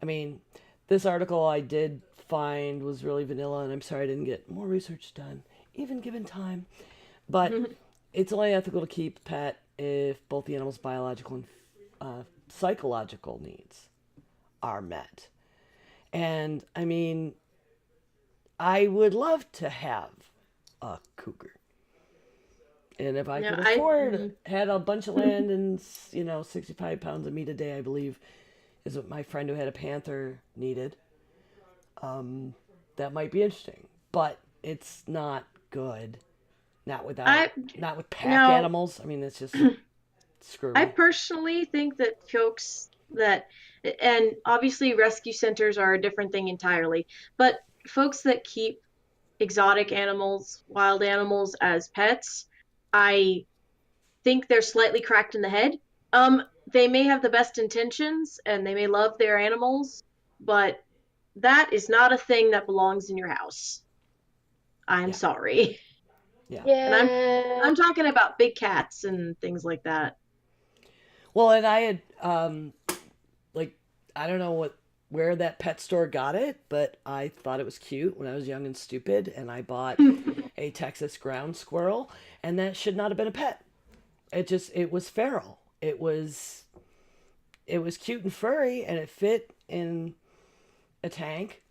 I did find was really vanilla, and I'm sorry I didn't get more research done, even given time. But it's only ethical to keep a pet if both the animal's biological and psychological needs are met. And I mean, I would love to have a cougar. And if I could afford, had a bunch of land and 65 pounds of meat a day, I believe, is what my friend who had a panther needed. That might be interesting, but it's not good. Not with pack animals. I mean, it's just screwy. I personally think that folks that, and obviously rescue centers are a different thing entirely, but folks that keep exotic animals, wild animals as pets, I think they're slightly cracked in the head. They may have the best intentions and they may love their animals, but that is not a thing that belongs in your house. I'm sorry. Yeah. And I'm talking about big cats and things like that. Well, and I had I don't know where that pet store got it, but I thought it was cute when I was young and stupid, and I bought a Texas ground squirrel, and that should not have been a pet. It was feral. It was cute and furry, and it fit in a tank.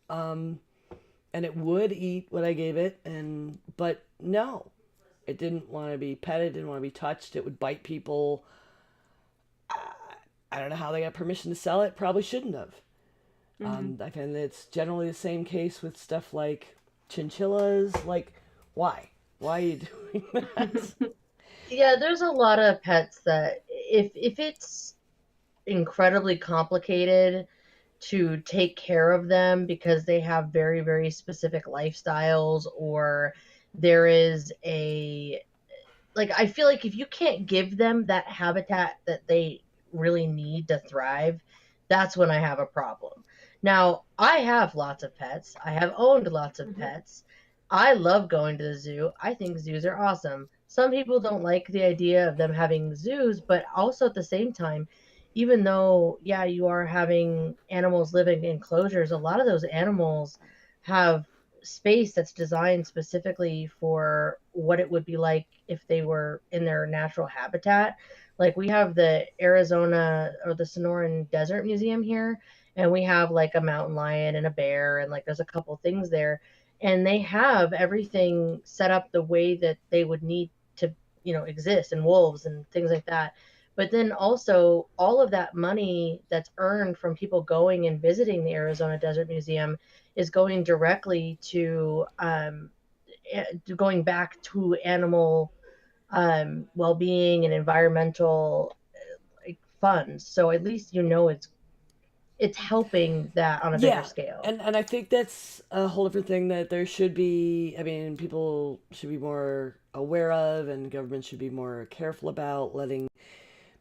And it would eat what I gave it, but no, it didn't want to be petted, didn't want to be touched. It would bite people. I don't know how they got permission to sell it. Probably shouldn't have. I find that it's generally the same case with stuff like chinchillas. Like, why? Why are you doing that? Yeah, there's a lot of pets that if it's incredibly complicated to take care of them because they have very, very specific lifestyles, or there is I feel like if you can't give them that habitat that they really need to thrive, that's when I have a problem. Now, I have lots of pets. I have owned lots of pets. I love going to the zoo. I think zoos are awesome. Some people don't like the idea of them having zoos, but also at the same time, even though, yeah, you are having animals living in enclosures, a lot of those animals have space that's designed specifically for what it would be like if they were in their natural habitat. Like we have the Arizona or the Sonoran Desert Museum here, and we have like a mountain lion and a bear, and like there's a couple things there, and they have everything set up the way that they would need to, exist, and wolves and things like that. But then also all of that money that's earned from people going and visiting the Arizona Desert Museum is going directly to going back to animal well-being and environmental like funds. So at least it's helping that on a bigger Yeah, scale. and I think that's a whole different thing that there should be. I mean, people should be more aware of, and government should be more careful about letting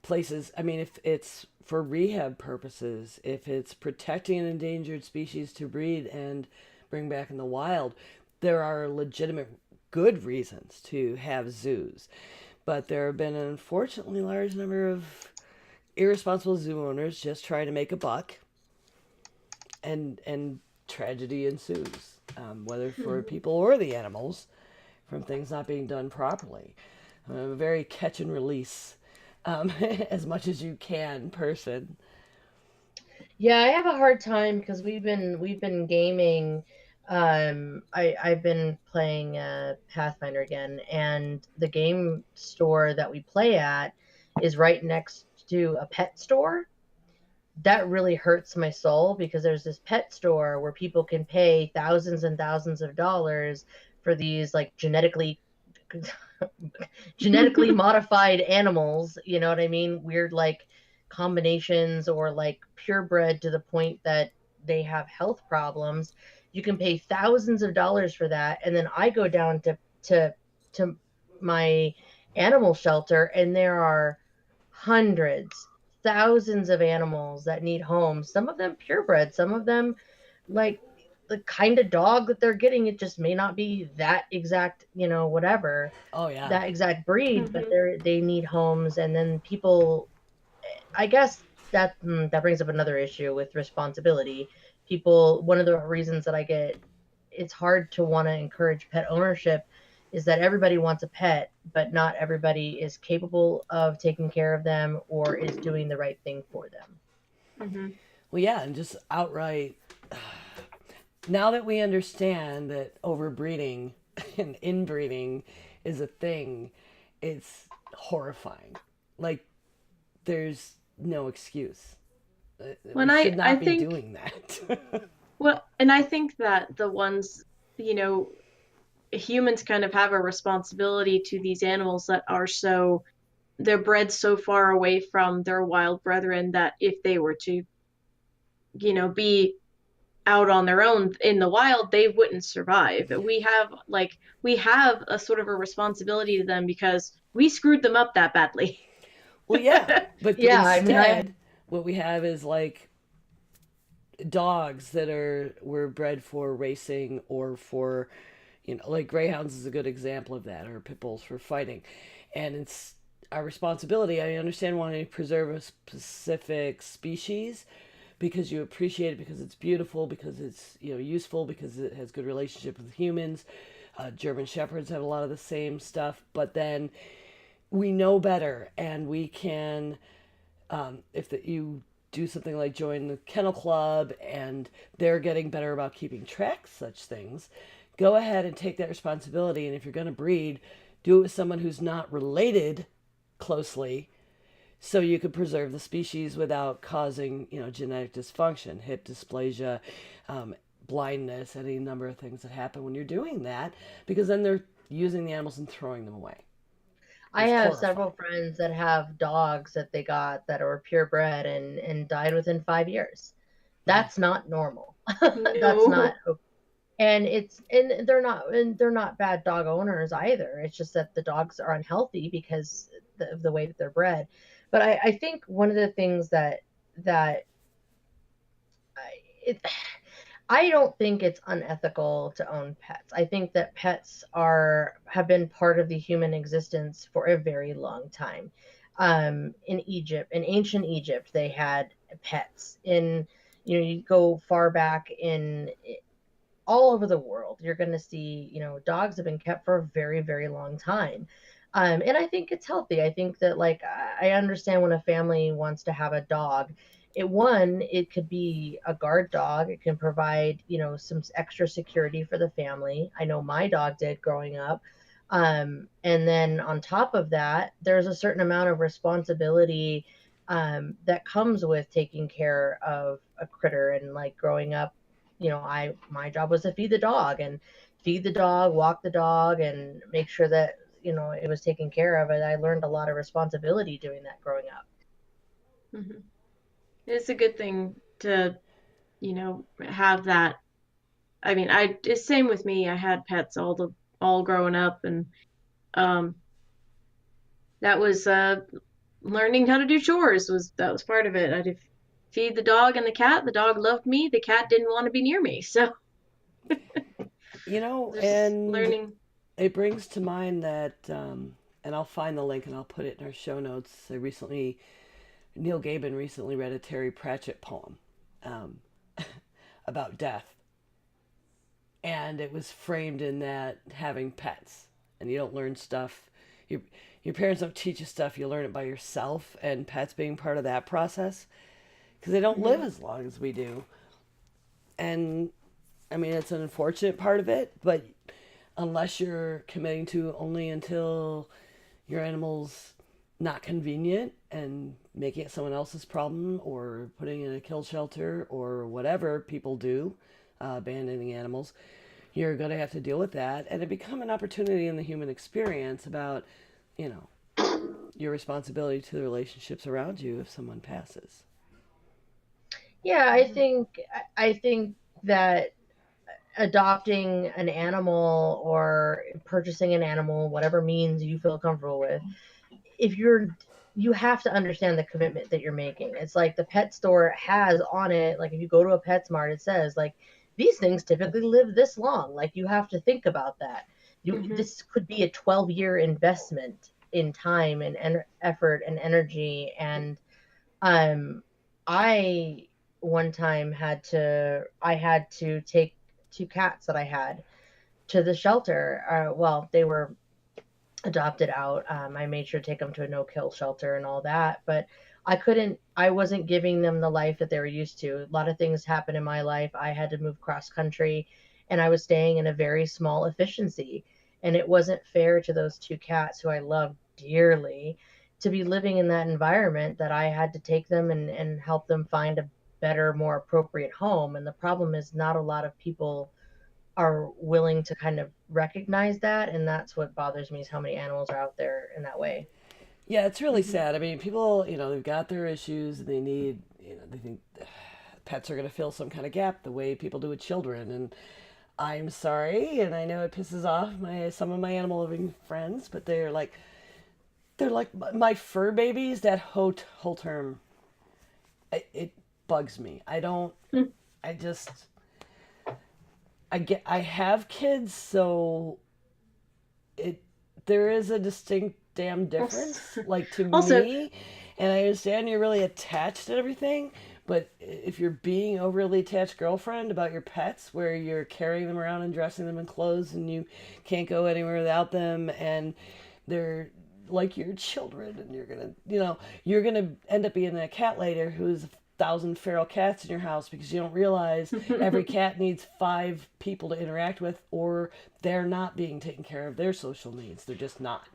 places. I mean, if it's for rehab purposes, if it's protecting an endangered species to breed and bring back in the wild, there are legitimate good reasons to have zoos. But there have been an unfortunately large number of irresponsible zoo owners just trying to make a buck, and tragedy ensues, whether for people or the animals, from things not being done properly. A very catch and release, as much as you can person. Yeah, I have a hard time because we've been gaming. I've been playing Pathfinder again, and the game store that we play at is right next to a pet store. That really hurts my soul because there's this pet store where people can pay thousands and thousands of dollars for these like genetically modified animals, you know what I mean? Weird like combinations, or like purebred to the point that they have health problems. You can pay thousands of dollars for that, and then I go down to my animal shelter, and there are hundreds, thousands of animals that need homes. Some of them purebred, some of them like the kind of dog that they're getting, it just may not be that exact, whatever, Oh yeah. that exact breed, but Hmm. they need homes. And then people, I guess that brings up another issue with responsibility. People, one of the reasons that I get it's hard to want to encourage pet ownership is that everybody wants a pet, but not everybody is capable of taking care of them or is doing the right thing for them. Hmm. Well, yeah, and just outright. Now that we understand that overbreeding and inbreeding is a thing, it's horrifying. Like, there's no excuse. We When should I not be think, doing that. well, and I think that the ones, humans kind of have a responsibility to these animals that are so, they're bred so far away from their wild brethren that if they were to, be out on their own in the wild, they wouldn't survive. We have a sort of a responsibility to them because we screwed them up that badly. Well, yeah, but Yeah, I mean, instead, what we have is like dogs that were bred for racing or for, like greyhounds is a good example of that, or pit bulls for fighting, and it's our responsibility. I understand wanting to preserve a specific species because you appreciate it, because it's beautiful, because it's useful, because it has good relationship with humans. German shepherds have a lot of the same stuff, but then we know better, and we can, you do something like join the kennel club and they're getting better about keeping track of such things, go ahead and take that responsibility. And if you're going to breed, do it with someone who's not related closely, so you could preserve the species without causing genetic dysfunction, hip dysplasia, blindness, any number of things that happen when you're doing that, because then they're using the animals and throwing them away. I It's have horrifying. several friends that have dogs that they got that are purebred and died within 5 years. Mm-hmm. That's not normal. That's not, No. and they're not bad dog owners either. It's just that the dogs are unhealthy because of the way that they're bred. But I think one of the things that I, it, I don't think it's unethical to own pets. I think that pets are have been part of the human existence for a very long time. In Egypt, in ancient Egypt, they had pets. In you go far back in all over the world, you're going to see, dogs have been kept for a very, very long time. And I think it's healthy. I think that, like, I understand when a family wants to have a dog. It could be a guard dog. It can provide, some extra security for the family. I know my dog did growing up. And then on top of that, there's a certain amount of responsibility that comes with taking care of a critter. And like growing up, I my job was to feed the dog, walk the dog, and make sure that it was taken care of. And I learned a lot of responsibility doing that growing up. Hmm. It's a good thing to, have that. I mean, it's same with me. I had pets all growing up, and um, that was learning how to do chores was part of it. I'd feed the dog and the cat. The dog loved me. The cat didn't want to be near me. So just And learning. it brings to mind that, and I'll find the link and I'll put it in our show notes. Neil Gaiman recently read a Terry Pratchett poem um, about death, and it was framed in that having pets, and you don't learn stuff. Your your parents don't teach you stuff. You learn it by yourself, and pets being part of that process because they don't live Hmm. as long as we do. And I mean, it's an unfortunate part of it, but unless you're committing to only until your animal's not convenient and making it someone else's problem or putting it in a kill shelter or whatever people do, abandoning animals, you're going to have to deal with that. And it become an opportunity in the human experience about, you know, your responsibility to the relationships around you if someone passes. Yeah, I Hmm. think I think that adopting an animal or purchasing an animal, whatever means you feel comfortable with, if you have to understand the commitment that you're making. It's like the pet store has on it, like if you go to a PetSmart, it says like these things typically live this long. Like you have to think about that. Hmm. This could be a 12-year investment in time and effort and energy. And um I one time I had to take two cats that I had to the shelter. Well, they were adopted out. I made sure to take them to a no kill shelter and all that, but I wasn't giving them the life that they were used to. A lot of things happened in my life. I had to move cross country and I was staying in a very small efficiency. And it wasn't fair to those two cats who I loved dearly to be living in that environment that I had to take them and help them find a better, more appropriate home. And the problem is, not a lot of people are willing to kind of recognize that, and that's what bothers me is how many animals are out there in that way. Yeah, it's really Hmm. sad. I mean, people, they've got their issues and they need, they think pets are going to fill some kind of gap the way people do with children. And I'm sorry, and I know it pisses off some of my animal loving friends, but they're like my fur babies. That whole term, it bugs me. I just I have kids, so it there is a distinct damn Also, difference, like to also, me, and I understand you're really attached to everything, but if you're being overly attached girlfriend about your pets, where you're carrying them around and dressing them in clothes and you can't go anywhere without them, and they're like your children, and you're gonna end up being that cat lady who's 1,000 feral cats in your house because you don't realize every cat needs 5 people to interact with, or they're not being taken care of their social needs. They're just not.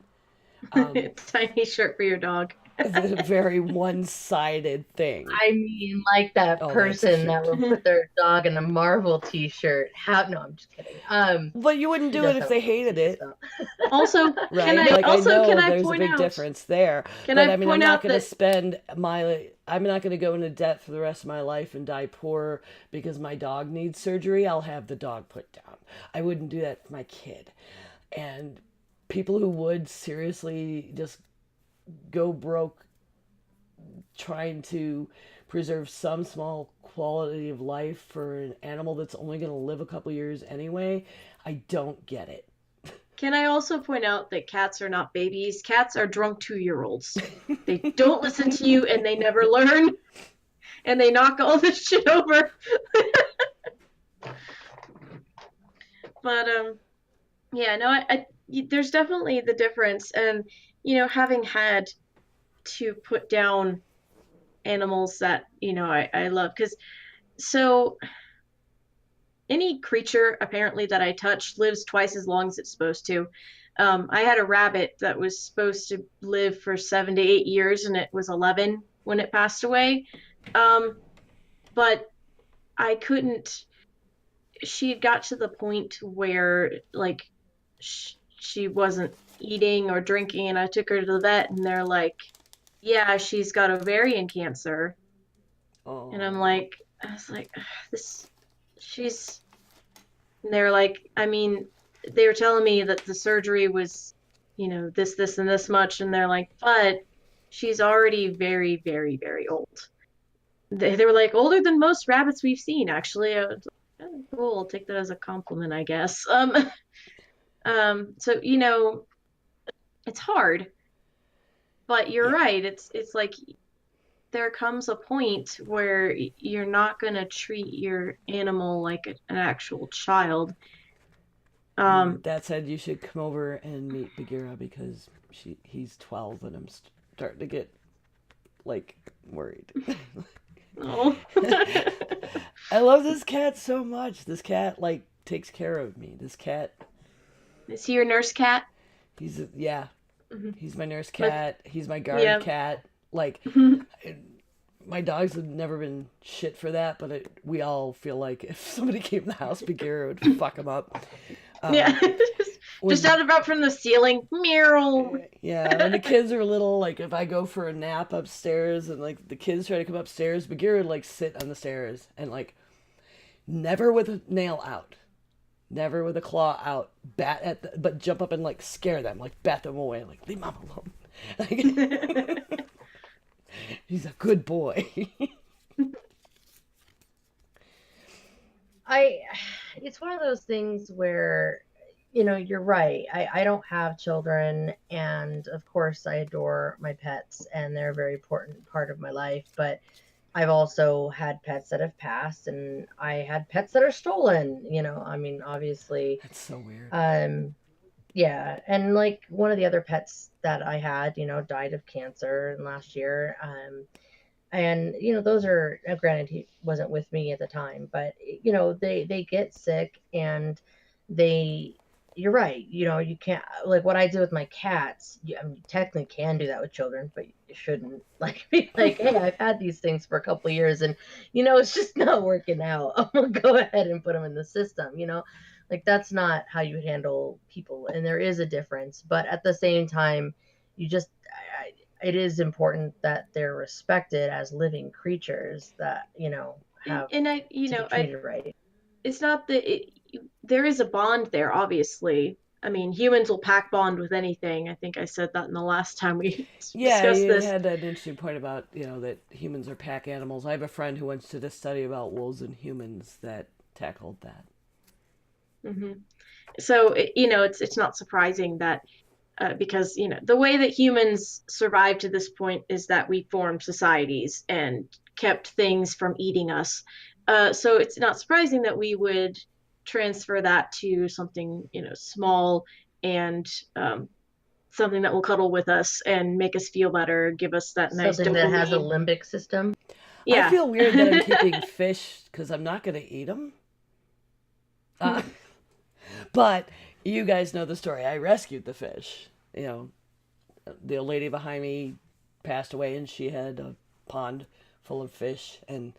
Um, tiny shirt for your dog. it's a very one-sided thing. I mean, like that Oh, that's person that cute. would put their dog in a Marvel t-shirt. How no, I'm just kidding. But you wouldn't She do it does if have a they lot of hated cute it, stuff. Also, right? Like I can know I there's a point big out difference there. can But I I mean, point out that I'm not going to go into debt for the rest of my life and die poor because my dog needs surgery. I'll have the dog put down. I wouldn't do that for my kid. And people who would seriously just go broke trying to preserve some small quality of life for an animal that's only going to live a couple years anyway, I don't get it. Can I also point out that cats are not babies? Cats are drunk 2-year-olds. They don't listen to you and they never learn and they knock all this shit over. But yeah, no, there's definitely the difference, and having had to put down animals that I love, because so any creature apparently that I touch lives twice as long as it's supposed to. I had a rabbit that was supposed to live for 7 to 8 years, and it was 11 when it passed away. But I couldn't. She got to the point where like she wasn't eating or drinking, and I took her to the vet, and they're like, "Yeah, she's got ovarian cancer." And Oh, I was like, this, she's. And they're like, I mean, they were telling me that the surgery was, this, and this much, and they're like, but she's already very, very, very old. They were like older than most rabbits we've seen, actually. I was like, oh, cool. I'll take that as a compliment, I guess. So it's hard, but you're yeah. right. It's like there comes a point where you're not gonna treat your animal like an actual child. That said, you should come over and meet Bagheera because he's 12 and I'm starting to get like worried. Oh, I love this cat so much. This cat like takes care of me. This cat, is he your nurse cat? yeah, Hmm. he's my nurse But cat. He's my guard yeah. cat. Like my dogs have never been shit for that, but we all feel like if somebody came in the house, Bagheera would fuck him up. Yeah. Just When out about from the ceiling. Meow. Yeah, when the kids are little, like if I go for a nap upstairs and like the kids try to come upstairs, Bagheera would like sit on the stairs and like never with a nail out, never with a claw out, but jump up and like scare them, like bat them away, like leave mom alone. Like, he's a good boy. I it's one of those things where you're right. I don't have children, and of course I adore my pets and they're a very important part of my life, but I've also had pets that have passed, and I had pets that are stolen, I mean, obviously. That's so weird. um yeah, and like one of the other pets that I had, died of cancer in last year. And those are, granted he wasn't with me at the time, but they get sick, and they you're right, you can't, like what I do with my cats. I mean, you technically can do that with children, but you shouldn't like be like, hey, I've had these things for a couple of years, and it's just not working out. I'm gonna go ahead and put them in the system. Like that's not how you handle people, and there is a difference, but at the same time, you just it is important that they're respected as living creatures that have And I, to be I treated right. it's not that there is a bond there, obviously. I mean, humans will pack bond with anything. I think I said that in the last time we Yeah, discussed you this. had that interesting point about that humans are pack animals. I have a friend who went to this study about wolves and humans that tackled that. Hmm. So, it's not surprising that because the way that humans survived to this point is that we formed societies and kept things from eating us. So it's not surprising that we would transfer that to something small and something that will cuddle with us and make us feel better, give us that nice Something that has a dopamine. limbic system. I Yeah. feel weird that I'm keeping fish because I'm not going to eat them. Uh, but you guys know the story. I rescued the fish. The old lady behind me passed away and she had a pond full of fish and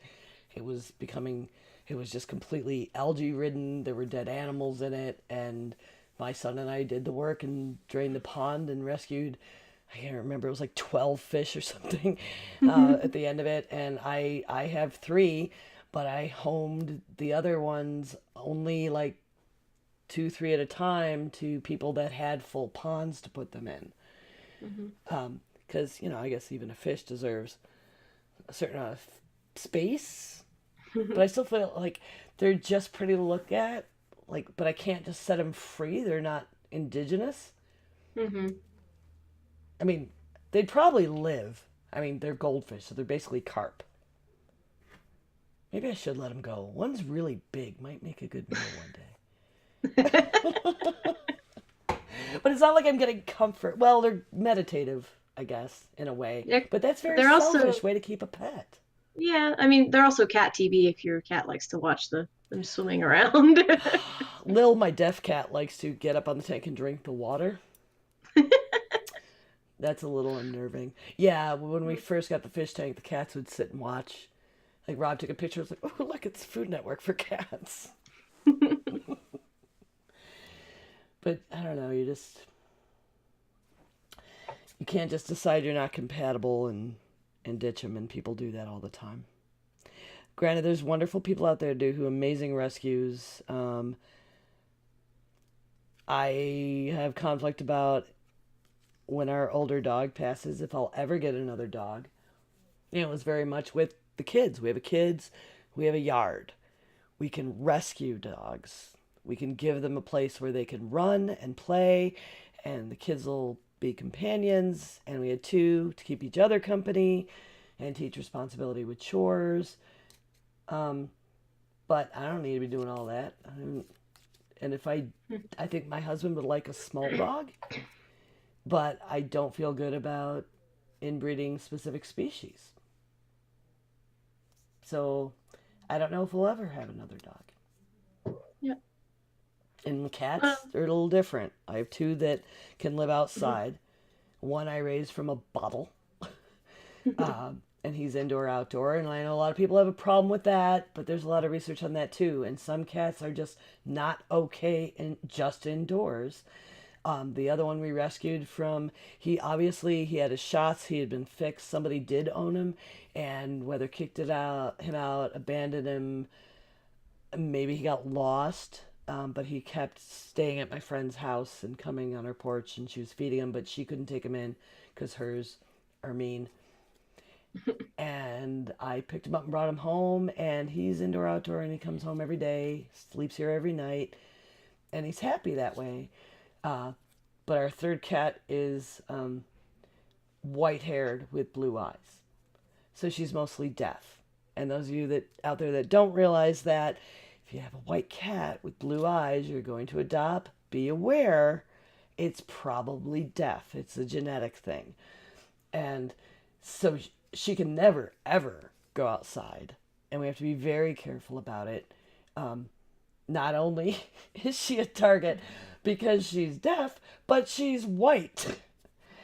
it was becoming, it was just completely algae ridden. There were dead animals in it. And my son and I did the work and drained the pond and rescued, I can't remember, it was like 12 fish or something at the end of it. And I have three, but I homed the other ones only like two, three at a time to people that had full ponds to put them in. Hmm. Because, I guess even a fish deserves a certain space, but I still feel like they're just pretty to look at. Like, but I can't just set them free. They're not indigenous. Hmm. I mean, they'd probably live. I mean, they're goldfish, so they're basically carp. Maybe I should let them go. One's really big, might make a good meal one day. But it's not like I'm getting comfort. Well, they're meditative, I guess, in a way. Yeah, But that's very they're also selfish way to keep a pet. yeah. I mean, they're also cat TV if your cat likes to watch them swimming around. Lil, my deaf cat, likes to get up on the tank and drink the water. That's a little unnerving. Yeah, when we first got the fish tank, the cats would sit and watch. Like Rob took a picture. Was like, "Oh, look, it's Food Network for cats." But I don't know. You can't just decide you're not compatible and ditch them, and people do that all the time. Granted, there's wonderful people out there who do amazing rescues. I have conflict about when our older dog passes if I'll ever get another dog. It was very much with the kids. We have kids, we have a yard. We can rescue dogs. We can give them a place where they can run and play, and the kids will be companions. And we had two to keep each other company and teach responsibility with chores. Um, but I don't need to be doing all that. And if I think my husband would like a small dog, but I don't feel good about inbreeding specific species. So I don't know if we'll ever have another dog. Yeah. And Uh, cats, they're a little different. I have two that can live outside. One I raised from a bottle, and he's indoor outdoor. And I know a lot of people have a problem with that, but there's a lot of research on that too. And some cats are just not okay in just indoors. The other one we rescued from, he had his shots, he had been fixed. Somebody did own him, and whether kicked him out, abandoned him, maybe he got lost. But he kept staying at my friend's house and coming on her porch, and she was feeding him, but she couldn't take him in because hers are mean. And I picked him up and brought him home, and he's indoor outdoor, and he comes home every day, sleeps here every night, and he's happy that way. Uh, but our third cat is white haired with blue eyes. So she's mostly deaf. And those of you that out there that don't realize that, if you have a white cat with blue eyes you're going to adopt, be aware it's probably deaf. It's a genetic thing. And so she can never, ever go outside. And we have to be very careful about it. Not only is she a target because she's deaf, but she's white.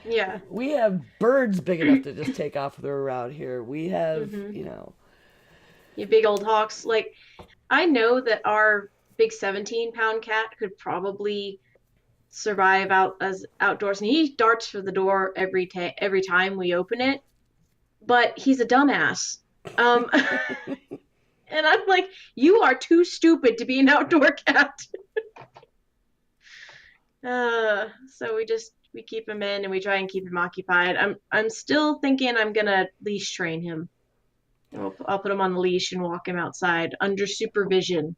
yeah. We have birds big enough to just take off with her around here. We have, Hmm. you know, You big old hawks. Like I know that our big 17-pound cat could probably survive out as outdoors, and he darts for the door every time we open it. But he's a dumbass. Um, and I'm like, you are too stupid to be an outdoor cat. So we keep him in and we try and keep him occupied. I'm still thinking I'm gonna leash train him. I'll put him on the leash and walk him outside under supervision.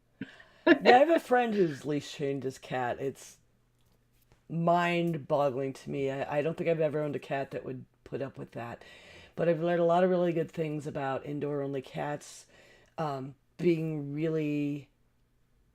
yeah, I have a friend who's leash trained his cat. It's mind boggling to me. I don't think I've ever owned a cat that would put up with that. But I've learned a lot of really good things about indoor only cats being really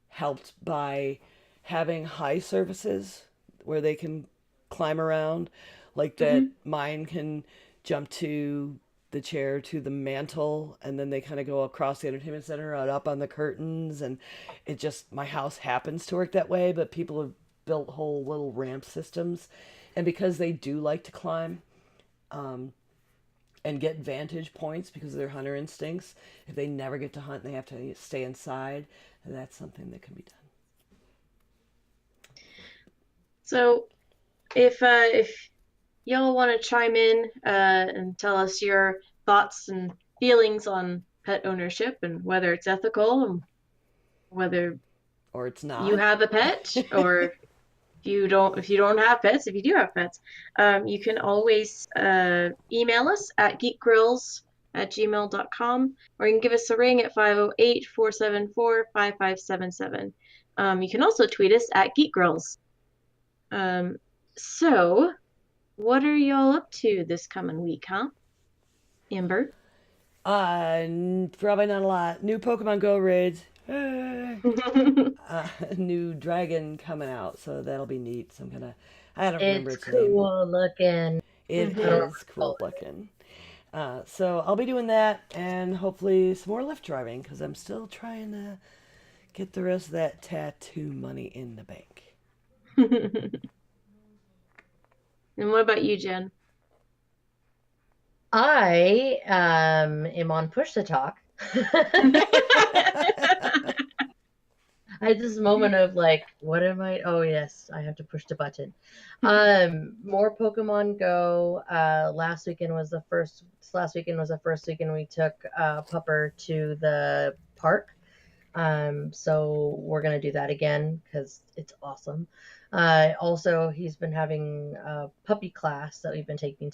helped by having high surfaces where they can climb around, like that Hmm. mine can jump to the chair to the mantle, and then they kind of go across the entertainment center out up on the curtains. And it just, my house happens to work that way, but people have built whole little ramp systems. And because they do like to climb, um, and get vantage points because of their hunter instincts, if they never get to hunt and they have to stay inside, that's something that can be done. So if y'all want to chime in and tell us your thoughts and feelings on pet ownership and whether it's ethical and whether Or it's you not. have a pet or if you don't have pets, if you do have pets, you can always email us at geekgrills gmail.com, or you can give us a ring at 508-474-5577. You can also tweet us at Geek Girls. So, what are y'all up to this coming week, huh? Amber? Probably not a lot. New Pokemon Go raids. New dragon coming out, so that'll be neat. I don't remember It's its name. cool looking. It I don't is cool recall it. looking. So I'll be doing that and hopefully some more Lyft driving because I'm still trying to get the rest of that tattoo money in the bank. And what about you, Jen? I am on Push to Talk. I had this moment of like, what am I? Oh yes, I have to push the button. More Pokemon Go. Last weekend was the first weekend we took Pupper to the park. So we're gonna do that again because it's awesome. Also, he's been having a puppy class that we've been taking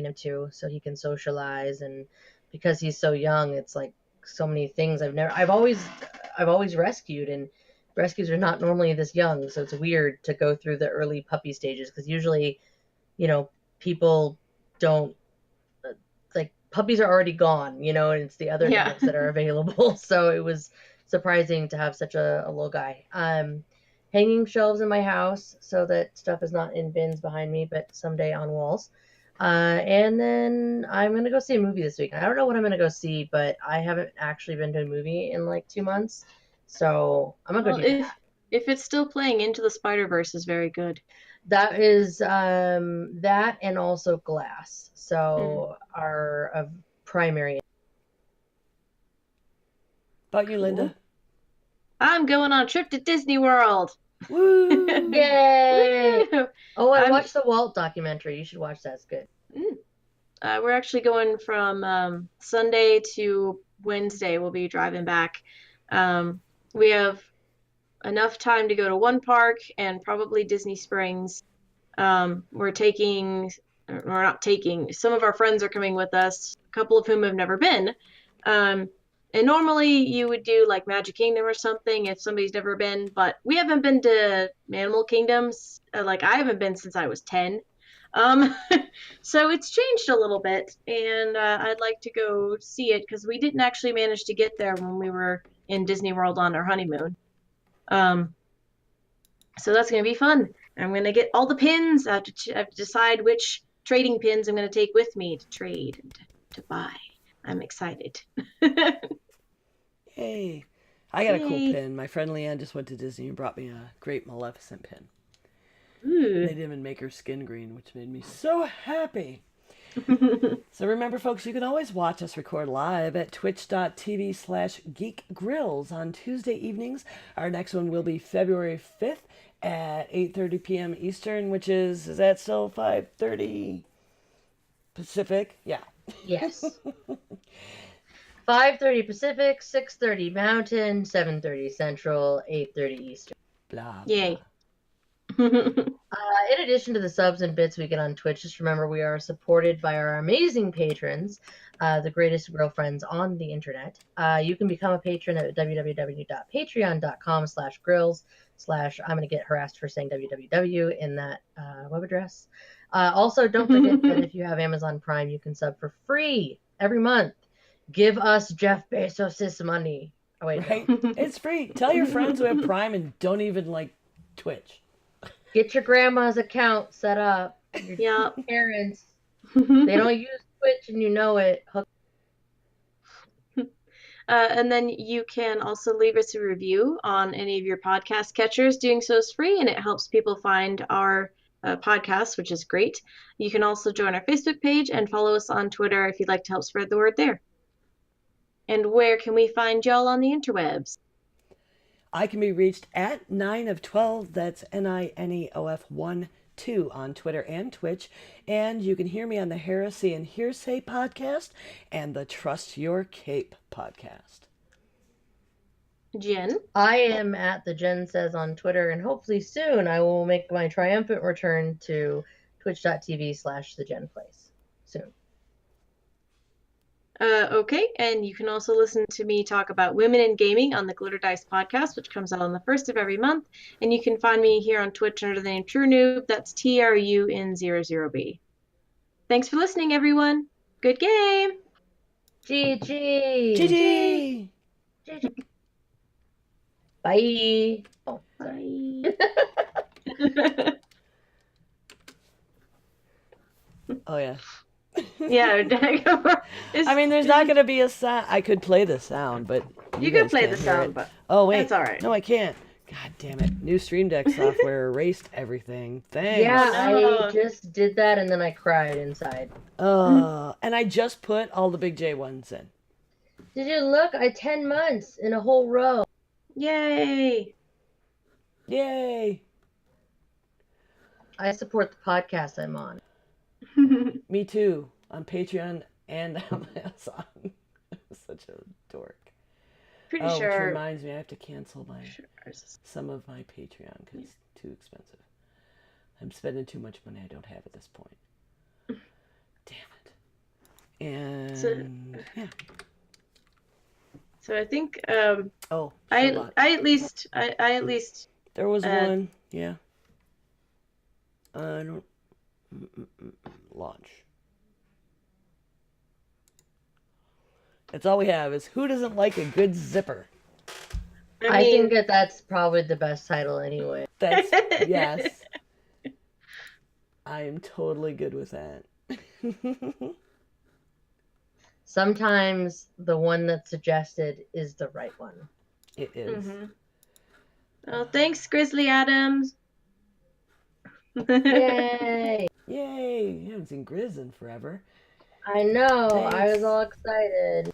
him to, so he can socialize. And because he's so young, it's like so many things I've always rescued, and rescues are not normally this young, so it's weird to go through the early puppy stages because usually, you know, people don't like puppies are already gone, and it's the other Yeah. dogs that are available. So it was surprising to have such a little guy. Hanging shelves in my house so that stuff is not in bins behind me, but someday on walls. And then I'm gonna go see a movie this week. I don't know what I'm gonna go see, but I haven't actually been to a movie in like 2 months, so I'm gonna go Well, do that. if it's still playing, Into the Spider-Verse is very good. That is that and also Glass. Mm. So are of primary. About you, Cool. Linda? I'm going on a trip to Disney World. Woo! Yay! Woo! Oh, I I'm watched the Walt documentary. You should watch that. It's good. we're actually going from Sunday to Wednesday. We'll be driving back. We have enough time to go to one park and probably Disney Springs. We're not taking, some of our friends are coming with us, a couple of whom have never been. Um, and normally you would do like Magic Kingdom or something if somebody's never been, but we haven't been to Animal Kingdoms. Like I haven't been since I was 10. Um, so it's changed a little bit, and I'd like to go see it because we didn't actually manage to get there when we were in Disney World on our honeymoon. Um, so that's going to be fun. I'm going to get all the pins. I have to decide which trading pins I'm going to take with me to trade and to buy. I'm excited. Yay! I got a cool Yay. pin. My friend Leanne just went to Disney and brought me a Great Maleficent pin. Ooh. They didn't even make her skin green, which made me so happy. So remember, folks, you can always watch us record live at twitch.tv/geekgrills on Tuesday evenings. Our next one will be February 5th at 8:30 p.m. Eastern, which is that still 5:30 Pacific? Yeah. Yes. 5:30 Pacific, 6:30 Mountain, 7:30 Central, 8:30 Eastern. Blah, blah. Yay. In addition to the subs and bits we get on Twitch, just remember we are supported by our amazing patrons, the greatest girlfriends on the internet. You can become a patron at www.patreon.com/grills/ I'm going to get harassed for saying www in that web address. Also, don't forget that if you have Amazon Prime, you can sub for free every month. Give us Jeff Bezos' money. Oh, wait, Right? no. It's free. Tell your friends who have Prime and don't even like Twitch. Get your grandma's account set up. Your Yeah. parents, they don't use Twitch and you know it. And then you can also leave us a review on any of your podcast catchers. Doing so is free and it helps people find our podcast, which is great. You can also join our Facebook page and follow us on Twitter if you'd like to help spread the word there. And where can we find y'all on the interwebs? I can be reached at 9 of 12. That's NINEOF12 on Twitter and Twitch. And you can hear me on the Heresy and Hearsay podcast and the Trust Your Cape podcast. Jen? I am at the Jen Says on Twitter, and hopefully soon I will make my triumphant return to twitch.tv/the Jen Place soon. Okay, and you can also listen to me talk about women in gaming on the Glitter Dice podcast, which comes out on the first of every month. And you can find me here on Twitch under the name True Noob. That's TRUN00B. Thanks for listening, everyone. Good game. GG. GG! Bye. Oh, sorry. Bye. Oh, yeah. Yeah, I mean, there's not going to be a sound. I could play the sound, but you guys could play can't the hear sound, it. but Oh, wait. that's all right. No, I can't. God damn it. New Stream Deck software erased everything. Thanks. Yeah, Oh, no. I just did that and then I cried inside. And I just put all the Big J ones in. Did you look? 10 months in a whole row. Yay. Yay! I support the podcast I'm on. Me too. On Patreon and on Amazon. Such a dork. Pretty Which sure. reminds me, I have to cancel some of my Patreon because it's too expensive. I'm spending too much money I don't have at this point. Damn it. And yeah. So I think Showbot. I at least There was one, yeah. I don't launch. That's all we have is who doesn't like a good zipper? I think that's probably the best title anyway. That's yes. I am totally good with that. Sometimes the one that's suggested is the right one. It is. Mm-hmm. Well, thanks, Grizzly Adams. Yay! Yay! You haven't seen Grizz in forever. I know. Thanks. I was all excited.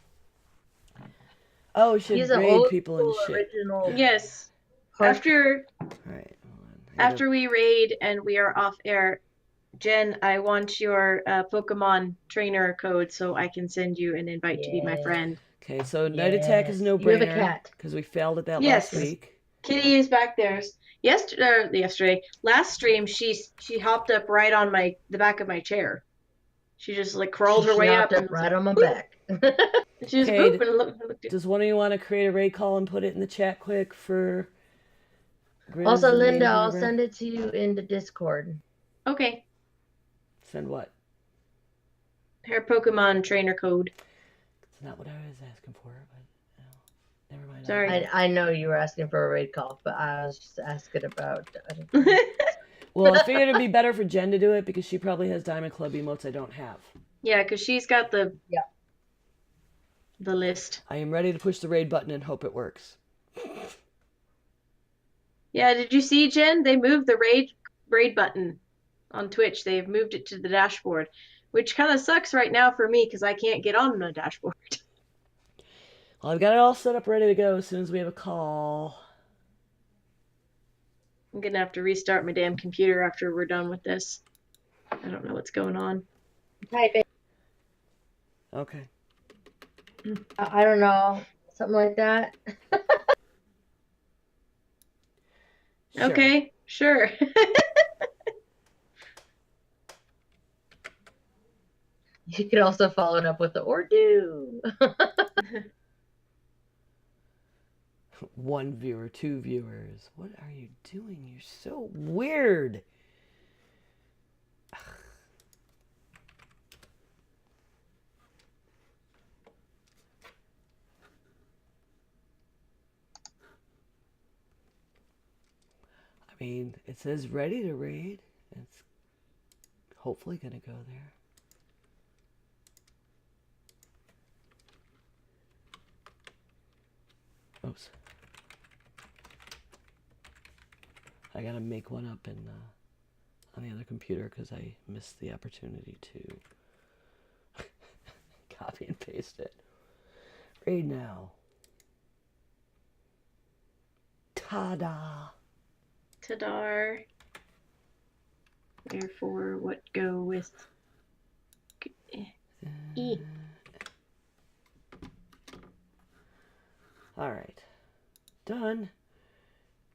Oh, we should He's grade people and shit. Original. Yes. Part- After Alright, after we raid and we are off air, Jen, I want your Pokemon trainer code so I can send you an invite to be my friend. Okay, so Night Attack is no brainer. You're the cat. Because we failed at that Yes. last week. Kitty is back there. Yesterday, last stream, she hopped up right on the back of my chair. She just like crawled her way up and right on my back. she just Okay, boop and looked. Does one of you want to create a raid call and put it in the chat quick for Grizz Also, and Linda, Lady I'll Hoover? send it to you into Discord. Okay, Send what? her Pokemon trainer code. It's not what I was asking for, but no, never mind. Sorry. I know you were asking for a raid call, but I was just asking about. Well, I figured it'd be better for Jen to do it because she probably has Diamond Club emotes I don't have. Yeah, because she's got the list. I am ready to push the raid button and hope it works. Yeah, did you see, Jen? They moved the raid button on Twitch. They've moved it to the dashboard, which kind of sucks right now for me because I can't get on the dashboard. Well, I've got it all set up ready to go as soon as we have a call. I'm gonna have to restart my damn computer after we're done with this. I don't know what's going on. Type it. Okay. I don't know. Something like that. Sure. Okay, sure. You could also follow it up with the or do. One viewer, two viewers. What are you doing? You're so weird. I mean, it says ready to raid. It's hopefully going to go there. Oops. I gotta make one up on the other computer because I missed the opportunity to copy and paste it. Raid now. Ta-da! Tadar. Therefore, what go with E? All right. Done.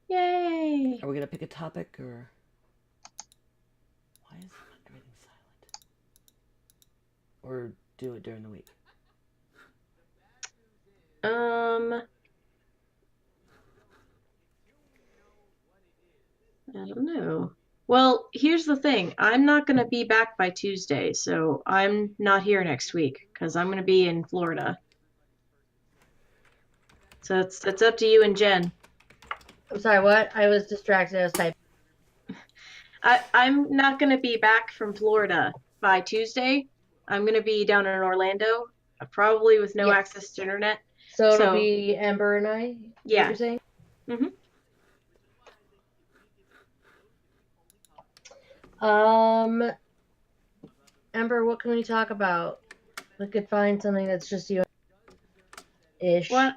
Yay! Are we gonna pick a topic or? Why is everything silent? Or do it during the week? Um, I don't know. Well, here's the thing. I'm not going to be back by Tuesday, so I'm not here next week because I'm going to be in Florida. So it's up to you and Jen. I'm sorry, what? I was distracted. I was typing. I'm not going to be back from Florida by Tuesday. I'm going to be down in Orlando, probably with no Yes. access to internet. So it'll So, be Amber and I, is that what yeah. you're saying? hmm Um, Amber, what can we talk about? We could find something that's just you ish. What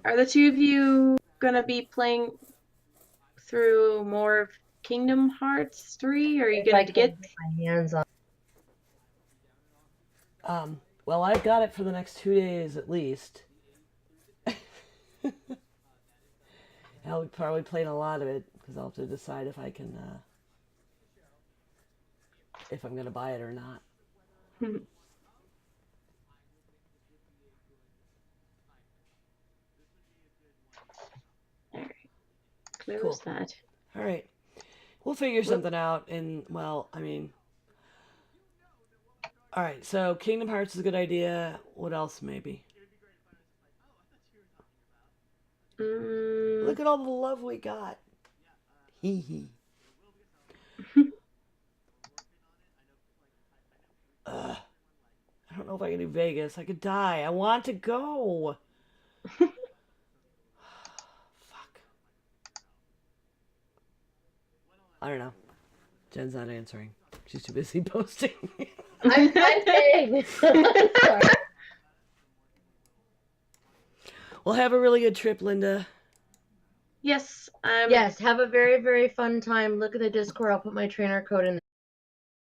are the two of you going to be playing through more of Kingdom Hearts 3? Or are you If I going to can get get my hands on. Well, I've got it for the next 2 days at least. I'll be probably playing a lot of it because I'll have to decide if I can, if I'm gonna buy it or not. All right, close Cool. that. All right, we'll figure something out. And well, I mean, all right. So Kingdom Hearts is a good idea. What else? Maybe. Mm, Look at all the love we got. Hee hee. Ugh. I don't know if I can do Vegas. I could die. I want to go. Fuck. I don't know. Jen's not answering. She's too busy posting. I'm typing. Sorry. Well, have a really good trip, Linda. Yes, Yes, have a very, very fun time. Look at the Discord. I'll put my trainer code in